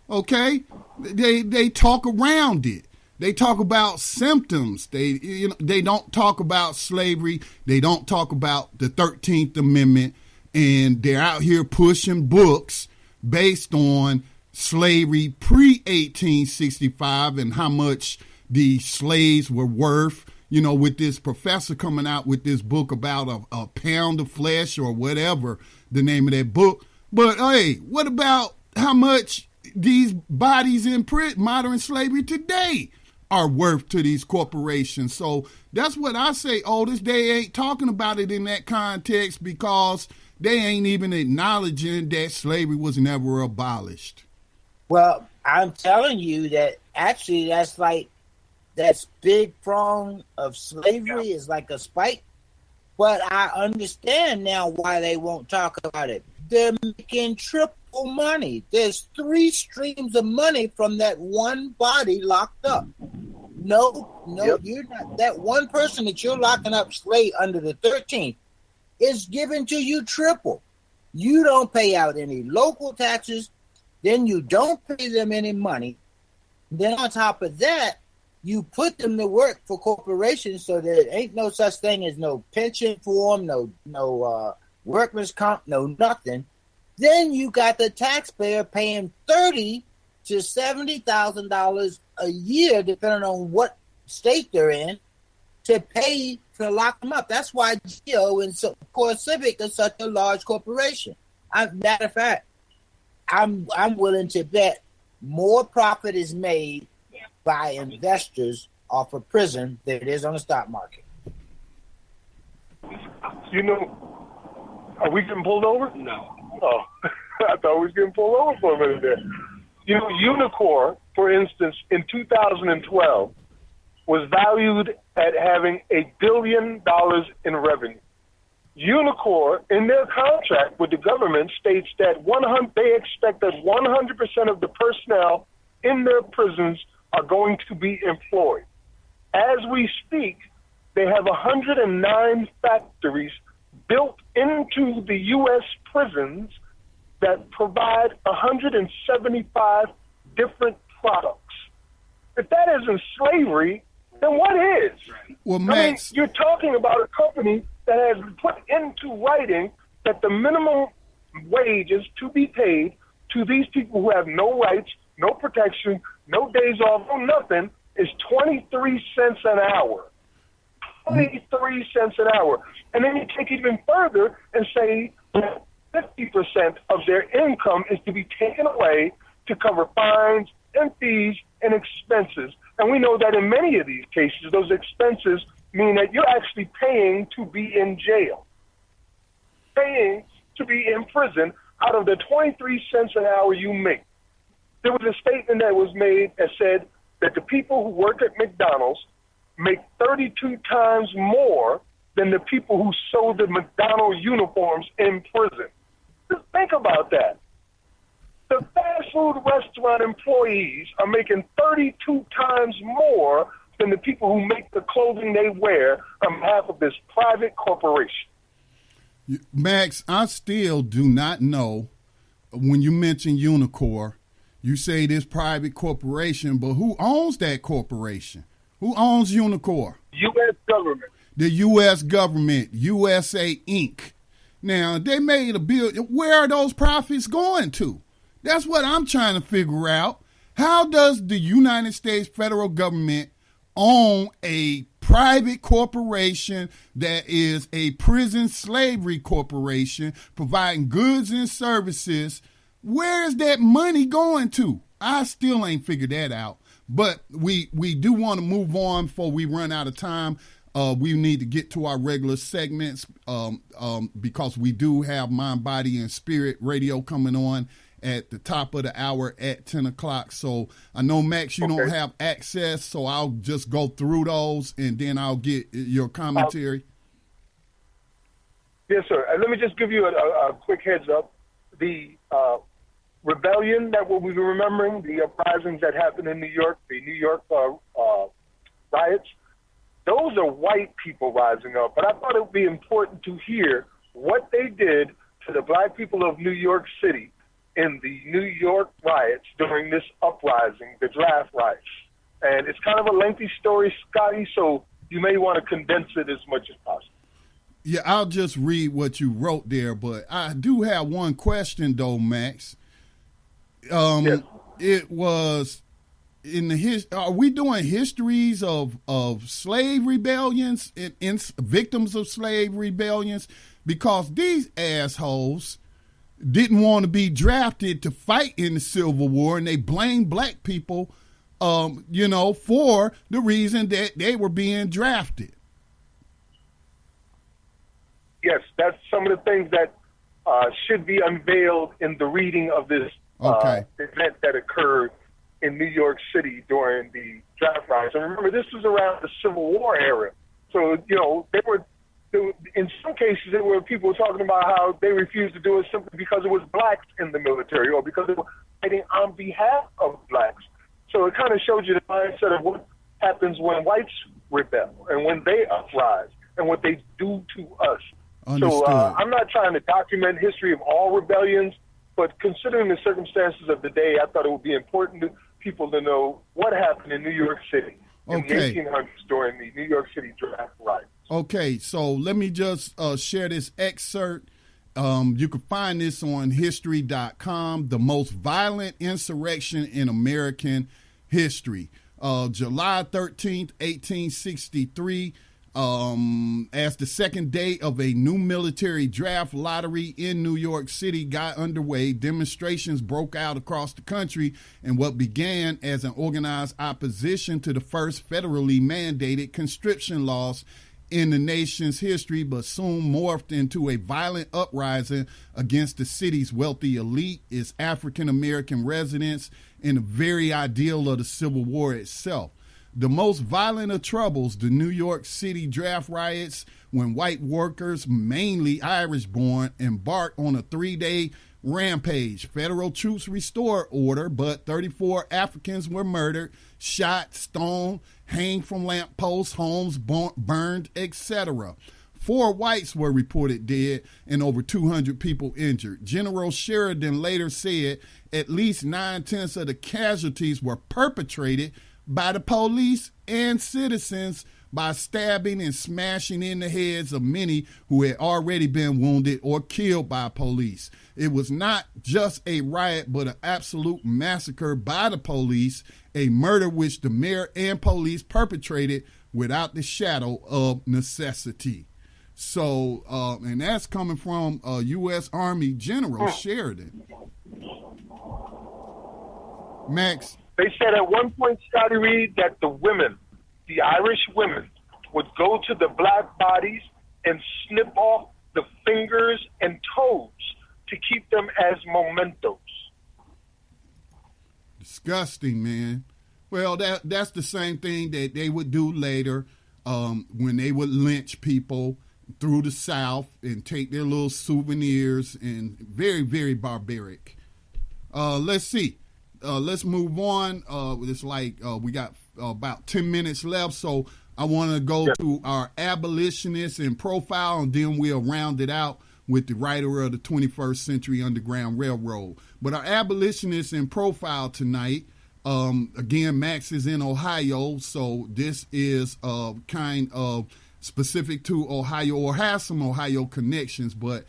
Okay? They talk around it. They talk about symptoms. They don't talk about slavery. They don't talk about the 13th Amendment, and they're out here pushing books based on slavery pre-1865 and how much the slaves were worth, with this professor coming out with this book about a pound of flesh or whatever the name of that book. But, hey, what about how much these bodies in modern slavery today are worth to these corporations? So that's what I say, Otis. They ain't talking about it in that context because they ain't even acknowledging that slavery was never abolished. Well, I'm telling you that actually that's big prong of slavery is like a spike. But I understand now why they won't talk about it. They're making triple money. There's 3 streams of money from that one body locked up. You're not. That one person that you're locking up slave under the 13th is given to you triple. You don't pay out any local taxes. Then you don't pay them any money. Then on top of that, you put them to work for corporations, so there ain't no such thing as no pension for them, no workman's comp, no nothing. Then you got the taxpayer paying $30,000 to $70,000 a year, depending on what state they're in, to pay to lock them up. That's why Geo and Core Civic is such a large corporation. Matter of fact, I'm willing to bet more profit is made by investors off of prison than it is on the stock market. You know, are we getting pulled over? No. Oh, I thought we was getting pulled over for a minute there. You know, Unicor, for instance, in 2012, was valued at having $1 billion in revenue. Unicor, in their contract with the government, states that they expect that 100% of the personnel in their prisons are going to be employed. As we speak, they have 109 factories built into the U.S. prisons that provide 175 different products. If that isn't slavery, then what is? Well, Max, you're talking about a company that has put into writing that the minimum wage is to be paid to these people who have no rights, no protection, no days off, no nothing, is 23 cents an hour. 23 cents an hour. And then you take it even further and say that 50% of their income is to be taken away to cover fines and fees and expenses. And we know that in many of these cases, those expenses mean that you're actually paying to be in jail, paying to be in prison out of the 23 cents an hour you make. There was a statement that was made that said that the people who work at McDonald's make 32 times more than the people who sold the McDonald's uniforms in prison. Just think about that. The fast food restaurant employees are making 32 times more than the people who make the clothing they wear on behalf of this private corporation. Max, I still do not know, when you mention Unicor, you say this private corporation, but who owns that corporation? Who owns Unicor? U.S. government. The U.S. government, USA Inc. Now, they made a bill. Where are those profits going to? That's what I'm trying to figure out. How does the United States federal government own a private corporation that is a prison slavery corporation providing goods and services? Where is that money going to? I still ain't figured that out. But we do want to move on before we run out of time. We need to get to our regular segments because we do have Mind, Body, and Spirit radio coming on at the top of the hour at 10 o'clock. So I know, Max, you don't have access, so I'll just go through those, and then I'll get your commentary. Yes, sir. Let me just give you a quick heads up. The rebellion that we'll be remembering, the uprisings that happened in New York, the New York riots, those are white people rising up. But I thought it would be important to hear what they did to the black people of New York City in the New York riots during this uprising, the draft riots. And it's kind of a lengthy story, Scotty, so you may want to condense it as much as possible. Yeah, I'll just read what you wrote there, but I do have one question, though, Max. Yes. It was in the are we doing histories of slave rebellions and victims of slave rebellions? Because these assholes didn't want to be drafted to fight in the Civil War, and they blamed black people, for the reason that they were being drafted. Yes, that's some of the things that should be unveiled in the reading of this event that occurred in New York City during the draft riots. And remember, this was around the Civil War era. So, in some cases, there were people talking about how they refused to do it simply because it was blacks in the military or because they were fighting on behalf of blacks. So it kind of showed you the mindset of what happens when whites rebel and when they uprise and what they do to us. Understood. So I'm not trying to document history of all rebellions, but considering the circumstances of the day, I thought it would be important to people to know what happened in New York City in the 1800s during the New York City draft riots. Okay, so let me just share this excerpt. You can find this on history.com, the most violent insurrection in American history. July 13th, 1863, As the second day of a new military draft lottery in New York City got underway, demonstrations broke out across the country in what began as an organized opposition to the first federally mandated conscription laws in the nation's history, but soon morphed into a violent uprising against the city's wealthy elite, its African-American residents, and the very ideal of the Civil War itself. The most violent of troubles, the New York City draft riots, when white workers, mainly Irish-born, embarked on a 3-day rampage. Federal troops restored order, but 34 Africans were murdered, shot, stoned, hanged from lampposts, homes burned, etc. 4 whites were reported dead and over 200 people injured. General Sheridan later said at least 9/10 of the casualties were perpetrated by the police and citizens by stabbing and smashing in the heads of many who had already been wounded or killed by police. It was not just a riot, but an absolute massacre by the police, a murder which the mayor and police perpetrated without the shadow of necessity. So, and that's coming from U.S. Army General Sheridan. Max? They said at one point, Scotty Reed, that the women, the Irish women, would go to the black bodies and snip off the fingers and toes to keep them as mementos. Disgusting, man. Well, that's the same thing that they would do later when they would lynch people through the South and take their little souvenirs, and very, very barbaric. Let's see. Let's move on. It's like we got about 10 minutes left, so I want to go to our abolitionists in profile, and then we'll round it out with the writer of the 21st Century Underground Railroad. But our abolitionists in profile tonight, again, Max is in Ohio, so this is kind of specific to Ohio, or has some Ohio connections, but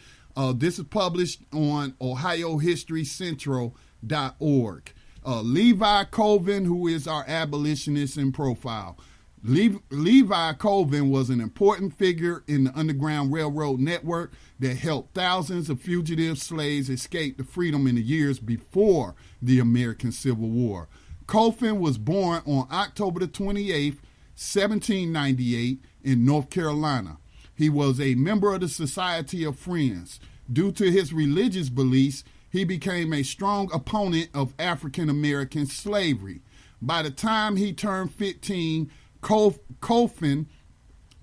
this is published on OhioHistoryCentral.org. Levi Colvin, who is our abolitionist in profile. Levi Colvin was an important figure in the Underground Railroad network that helped thousands of fugitive slaves escape to freedom in the years before the American Civil War. Colvin was born on October the 28th, 1798 in North Carolina. He was a member of the Society of Friends. Due to his religious beliefs, he became a strong opponent of African American slavery. By the time he turned 15, Colvin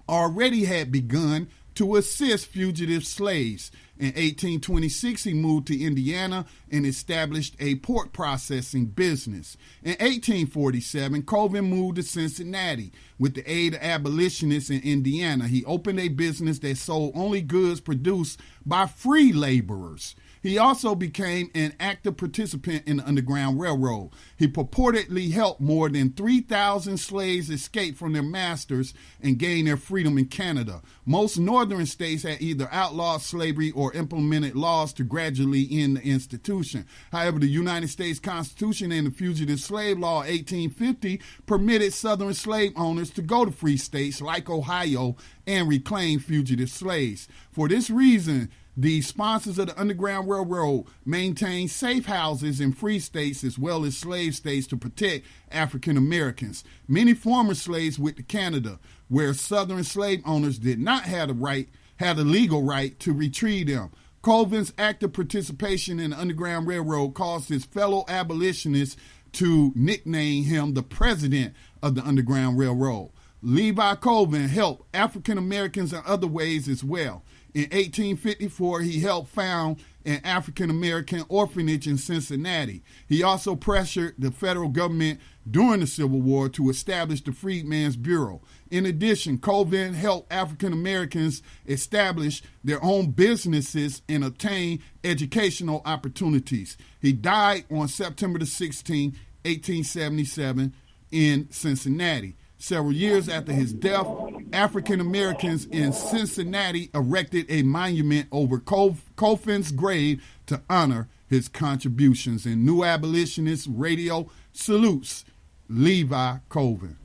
already had begun to assist fugitive slaves. In 1826, he moved to Indiana and established a pork processing business. In 1847, Colvin moved to Cincinnati. With the aid of abolitionists in Indiana, he opened a business that sold only goods produced by free laborers. He also became an active participant in the Underground Railroad. He purportedly helped more than 3,000 slaves escape from their masters and gain their freedom in Canada. Most northern states had either outlawed slavery or implemented laws to gradually end the institution. However, the United States Constitution and the Fugitive Slave Law of 1850 permitted southern slave owners to go to free states like Ohio and reclaim fugitive slaves. For this reason, the sponsors of the Underground Railroad maintained safe houses in free states as well as slave states to protect African Americans. Many former slaves went to Canada, where southern slave owners did not have the legal right to retrieve them. Colvin's active participation in the Underground Railroad caused his fellow abolitionists to nickname him the president of the Underground Railroad. Levi Colvin helped African Americans in other ways as well. In 1854, he helped found an African-American orphanage in Cincinnati. He also pressured the federal government during the Civil War to establish the Freedmen's Bureau. In addition, Colvin helped African-Americans establish their own businesses and obtain educational opportunities. He died on September 16, 1877 in Cincinnati. Several years after his death, African Americans in Cincinnati erected a monument over Colvin's grave to honor his contributions. And New Abolitionist Radio salutes Levi Colvin.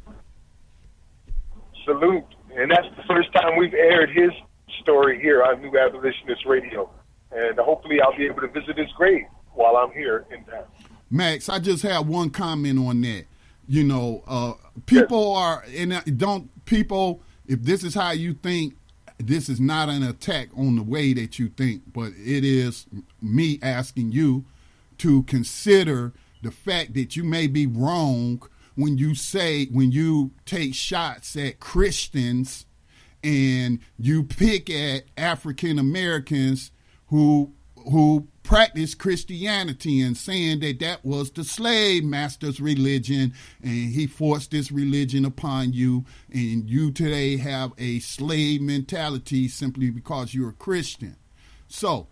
Salute. And that's the first time we've aired his story here on New Abolitionist Radio. And hopefully I'll be able to visit his grave while I'm here in town. Max, I just have one comment on that. You know, people are, and people, if this is how you think, this is not an attack on the way that you think, but it is me asking you to consider the fact that you may be wrong when you take shots at Christians and you pick at African Americans who practice Christianity and saying that was the slave master's religion and he forced this religion upon you, and you today have a slave mentality simply because you're a Christian. So,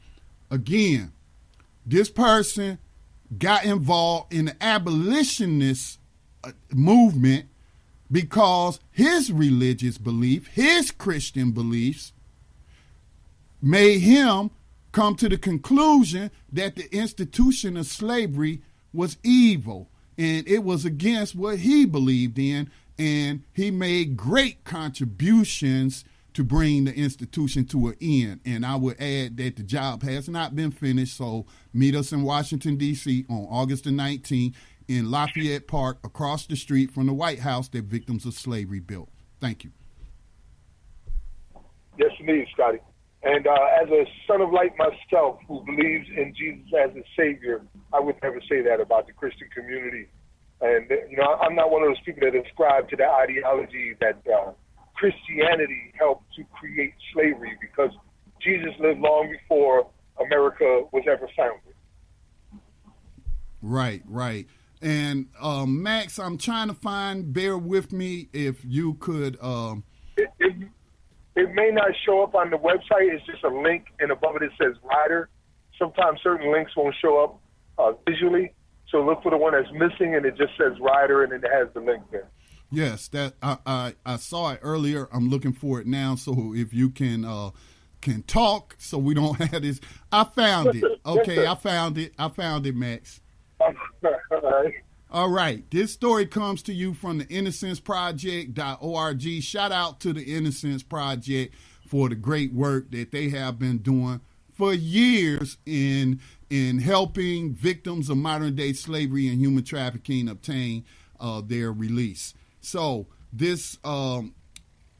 again, this person got involved in the abolitionist movement because his religious belief, his Christian beliefs, made him come to the conclusion that the institution of slavery was evil and it was against what he believed in, and he made great contributions to bring the institution to an end. And I would add that the job has not been finished, so meet us in Washington, D.C. on August the 19th in Lafayette Park across the street from the White House that victims of slavery built. Thank you. Yes, indeed, Scotty. And as a son of light myself who believes in Jesus as a savior, I would never say that about the Christian community. And, I'm not one of those people that ascribe to the ideology that Christianity helped to create slavery, because Jesus lived long before America was ever founded. Right. And Max, I'm trying to bear with me if you could... It may not show up on the website. It's just a link, and above it says rider. Sometimes certain links won't show up visually. So look for the one that's missing, and it just says rider, and it has the link there. Yes, that I saw it earlier. I'm looking for it now. So if you can talk, so we don't have this. I found it. Okay, I found it, Max. All right. This story comes to you from the innocenceproject.org. Shout out to the Innocence Project for the great work that they have been doing for years in helping victims of modern day slavery and human trafficking obtain their release. So this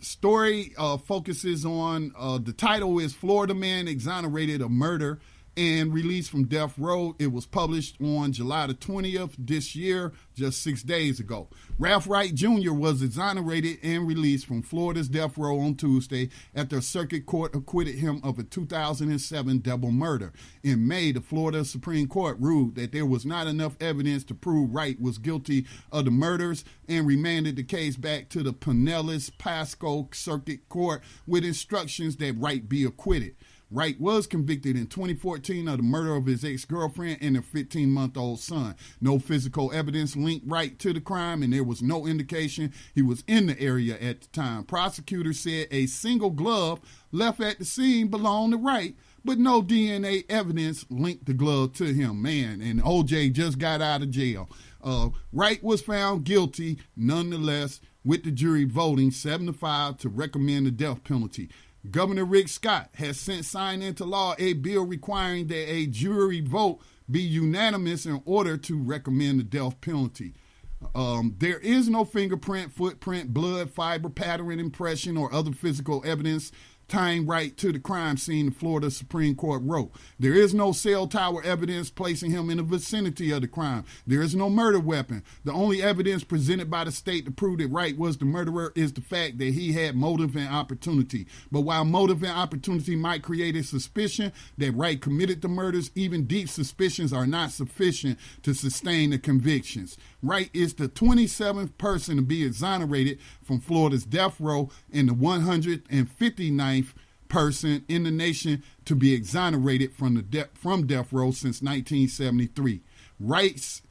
story focuses on, the title is Florida Man Exonerated of Murder and Released from Death Row. It was published on July the 20th this year, just 6 days ago. Ralph Wright Jr. was exonerated and released from Florida's death row on Tuesday after a circuit court acquitted him of a 2007 double murder. In May, the Florida Supreme Court ruled that there was not enough evidence to prove Wright was guilty of the murders and remanded the case back to the Pinellas Pasco Circuit Court with instructions that Wright be acquitted. Wright was convicted in 2014 of the murder of his ex-girlfriend and their 15-month-old son. No physical evidence linked Wright to the crime, and there was no indication he was in the area at the time. Prosecutors said a single glove left at the scene belonged to Wright, but no DNA evidence linked the glove to him. Man, and OJ just got out of jail. Wright was found guilty, nonetheless, with the jury voting 7-5 to recommend the death penalty. Governor Rick Scott has since signed into law a bill requiring that a jury vote be unanimous in order to recommend the death penalty. There is no fingerprint, footprint, blood, fiber, pattern, impression, or other physical evidence tying Wright to the crime scene, the Florida Supreme Court wrote. There is no cell tower evidence placing him in the vicinity of the crime. There is no murder weapon. The only evidence presented by the state to prove that Wright was the murderer is the fact that he had motive and opportunity. But while motive and opportunity might create a suspicion that Wright committed the murders, even deep suspicions are not sufficient to sustain the convictions. Wright is the 27th person to be exonerated from Florida's death row and the 159th person in the nation to be exonerated from death row since 1973. Wright's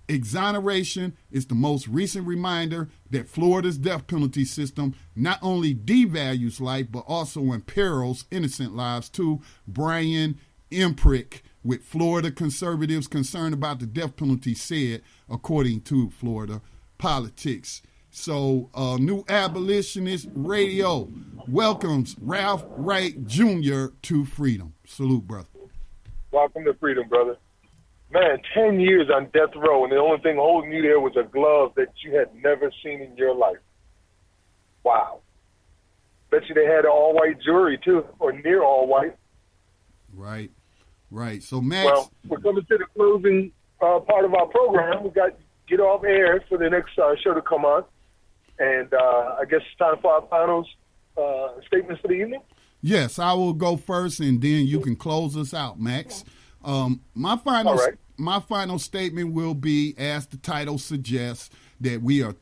exoneration is the most recent reminder that Florida's death penalty system not only devalues life but also imperils innocent lives too. Brian Emprick with Florida conservatives concerned about the death penalty said, according to Florida Politics. So New Abolitionist Radio welcomes Ralph Wright Jr. to freedom. Salute, brother. Welcome to freedom, brother. Man, 10 years on death row, and the only thing holding you there was a glove that you had never seen in your life. Wow. Bet you they had an all-white jury, too, or near all-white. Right. So, Max. Well, we're coming to the closing part of our program. We got get off air for the next show to come on. And I guess it's time for our final statements for the evening. Yes, I will go first, and then you can close us out, Max. My final statement will be, as the title suggests, that we are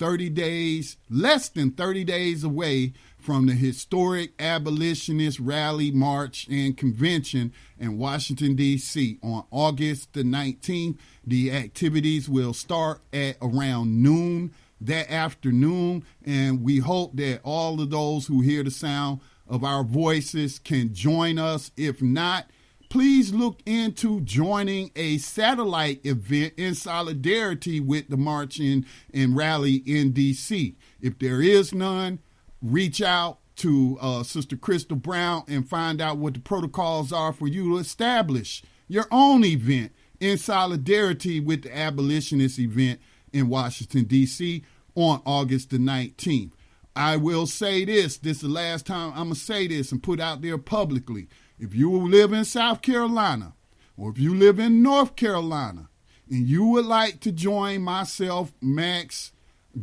less than 30 days away from the historic abolitionist rally, march, and convention in Washington, D.C. on August the 19th. The activities will start at around noon that afternoon, and we hope that all of those who hear the sound of our voices can join us. If not, please look into joining a satellite event in solidarity with the march and rally in D.C. If there is none, reach out to Sister Crystal Brown and find out what the protocols are for you to establish your own event in solidarity with the abolitionist event in Washington, D.C. on August the 19th. I will say this is the last time I'm going to say this and put out there publicly. If you live in South Carolina or if you live in North Carolina and you would like to join myself, Max,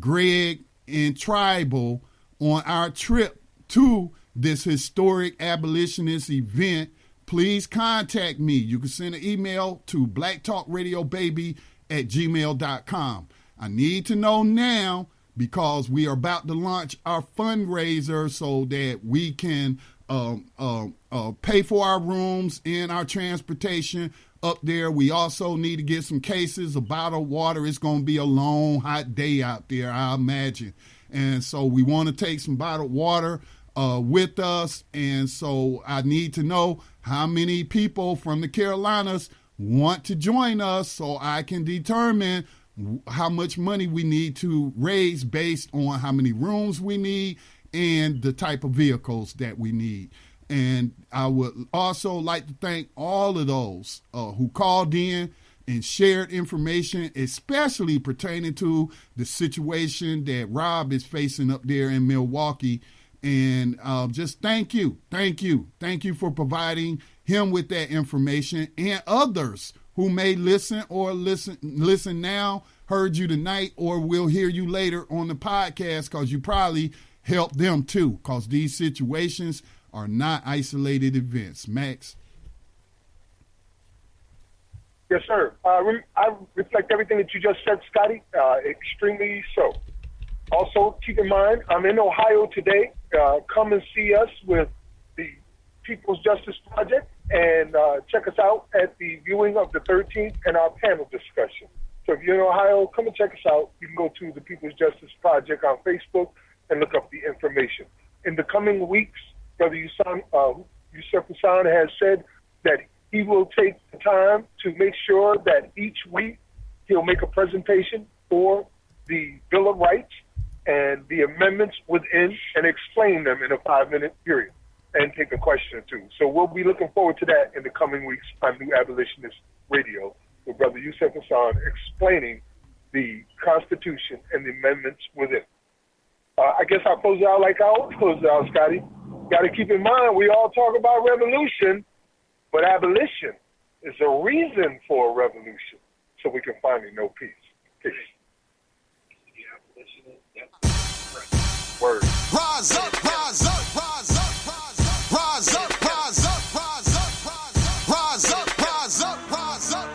Greg, and Tribal on our trip to this historic abolitionist event, please contact me. You can send an email to blacktalkradiobaby@gmail.com. I need to know now because we are about to launch our fundraiser so that we can pay for our rooms and our transportation up there. We also need to get some cases of bottled water. It's going to be a long, hot day out there, I imagine. And so we want to take some bottled water with us. And so I need to know how many people from the Carolinas want to join us so I can determine how much money we need to raise based on how many rooms we need and the type of vehicles that we need. And I would also like to thank all of those who called in and shared information, especially pertaining to the situation that Rob is facing up there in Milwaukee. And just thank you for providing him with that information, and others who may listen now, heard you tonight, or will hear you later on the podcast, because you probably helped them too, because these situations are not isolated events. Max? Yes, sir. I reflect everything that you just said, Scotty, extremely so. Also, keep in mind, I'm in Ohio today. Come and see us with the People's Justice Project, and check us out at the viewing of the 13th and our panel discussion. So if you're in Ohio, come and check us out. You can go to the People's Justice Project on Facebook and look up the information. In the coming weeks, Brother Yusuf Hassan has said that he will take the time to make sure that each week he'll make a presentation for the Bill of Rights and the amendments within and explain them in a 5-minute period and take a question or two. So we'll be looking forward to that in the coming weeks on New Abolitionist Radio with Brother Yusuf Hassan explaining the Constitution and the amendments within. I guess I'll close it out like I always close it out, Scotty. Got to keep in mind, we all talk about revolution, but abolition is a reason for a revolution, so we can finally know peace. Peace. Word. Rise up, rise up, rise up, rise up, rise up, rise up, rise up, rise up, rise up, rise up.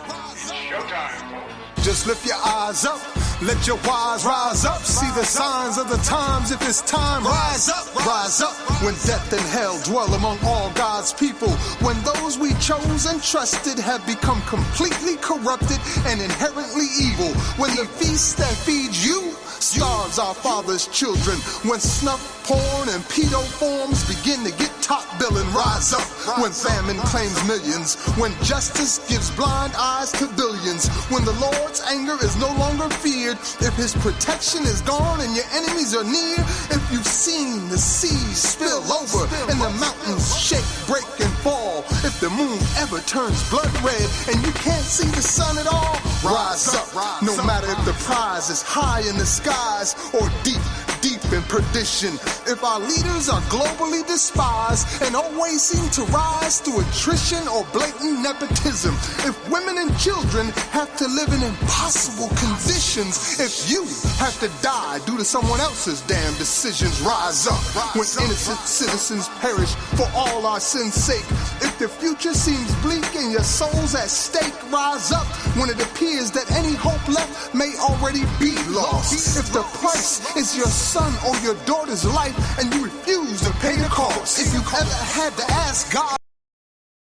Showtime. Just lift your eyes up. Let your wise rise up. See the signs of the times. If it's time, rise up, rise up. when death and hell dwell among all God's people, when those we chose and trusted have become completely corrupted and inherently evil, when the feast that feeds you starves our father's children, when snuff, porn, and pedo forms begin to get top billing, rise up when famine claims millions, when justice gives blind eyes to billions, when the Lord's anger is no longer feared, if his protection is gone and your enemies are near, if you've seen the seas spill over and the mountains shake, break, and fall, if the moon ever turns blood red and you can't see the sun at all, rise up, no matter if the prize is high in the skies or deep in perdition. If our leaders are globally despised and always seem to rise through attrition or blatant nepotism, if women and children have to live in impossible conditions, if you have to die due to someone else's damn decisions, rise up when innocent citizens perish for all our sins' sake. If the future seems bleak and your soul's at stake, rise up when it appears that any hope left may already be lost. If the price is your son or your daughter's life and you refuse to pay the cost, if you've ever had to ask God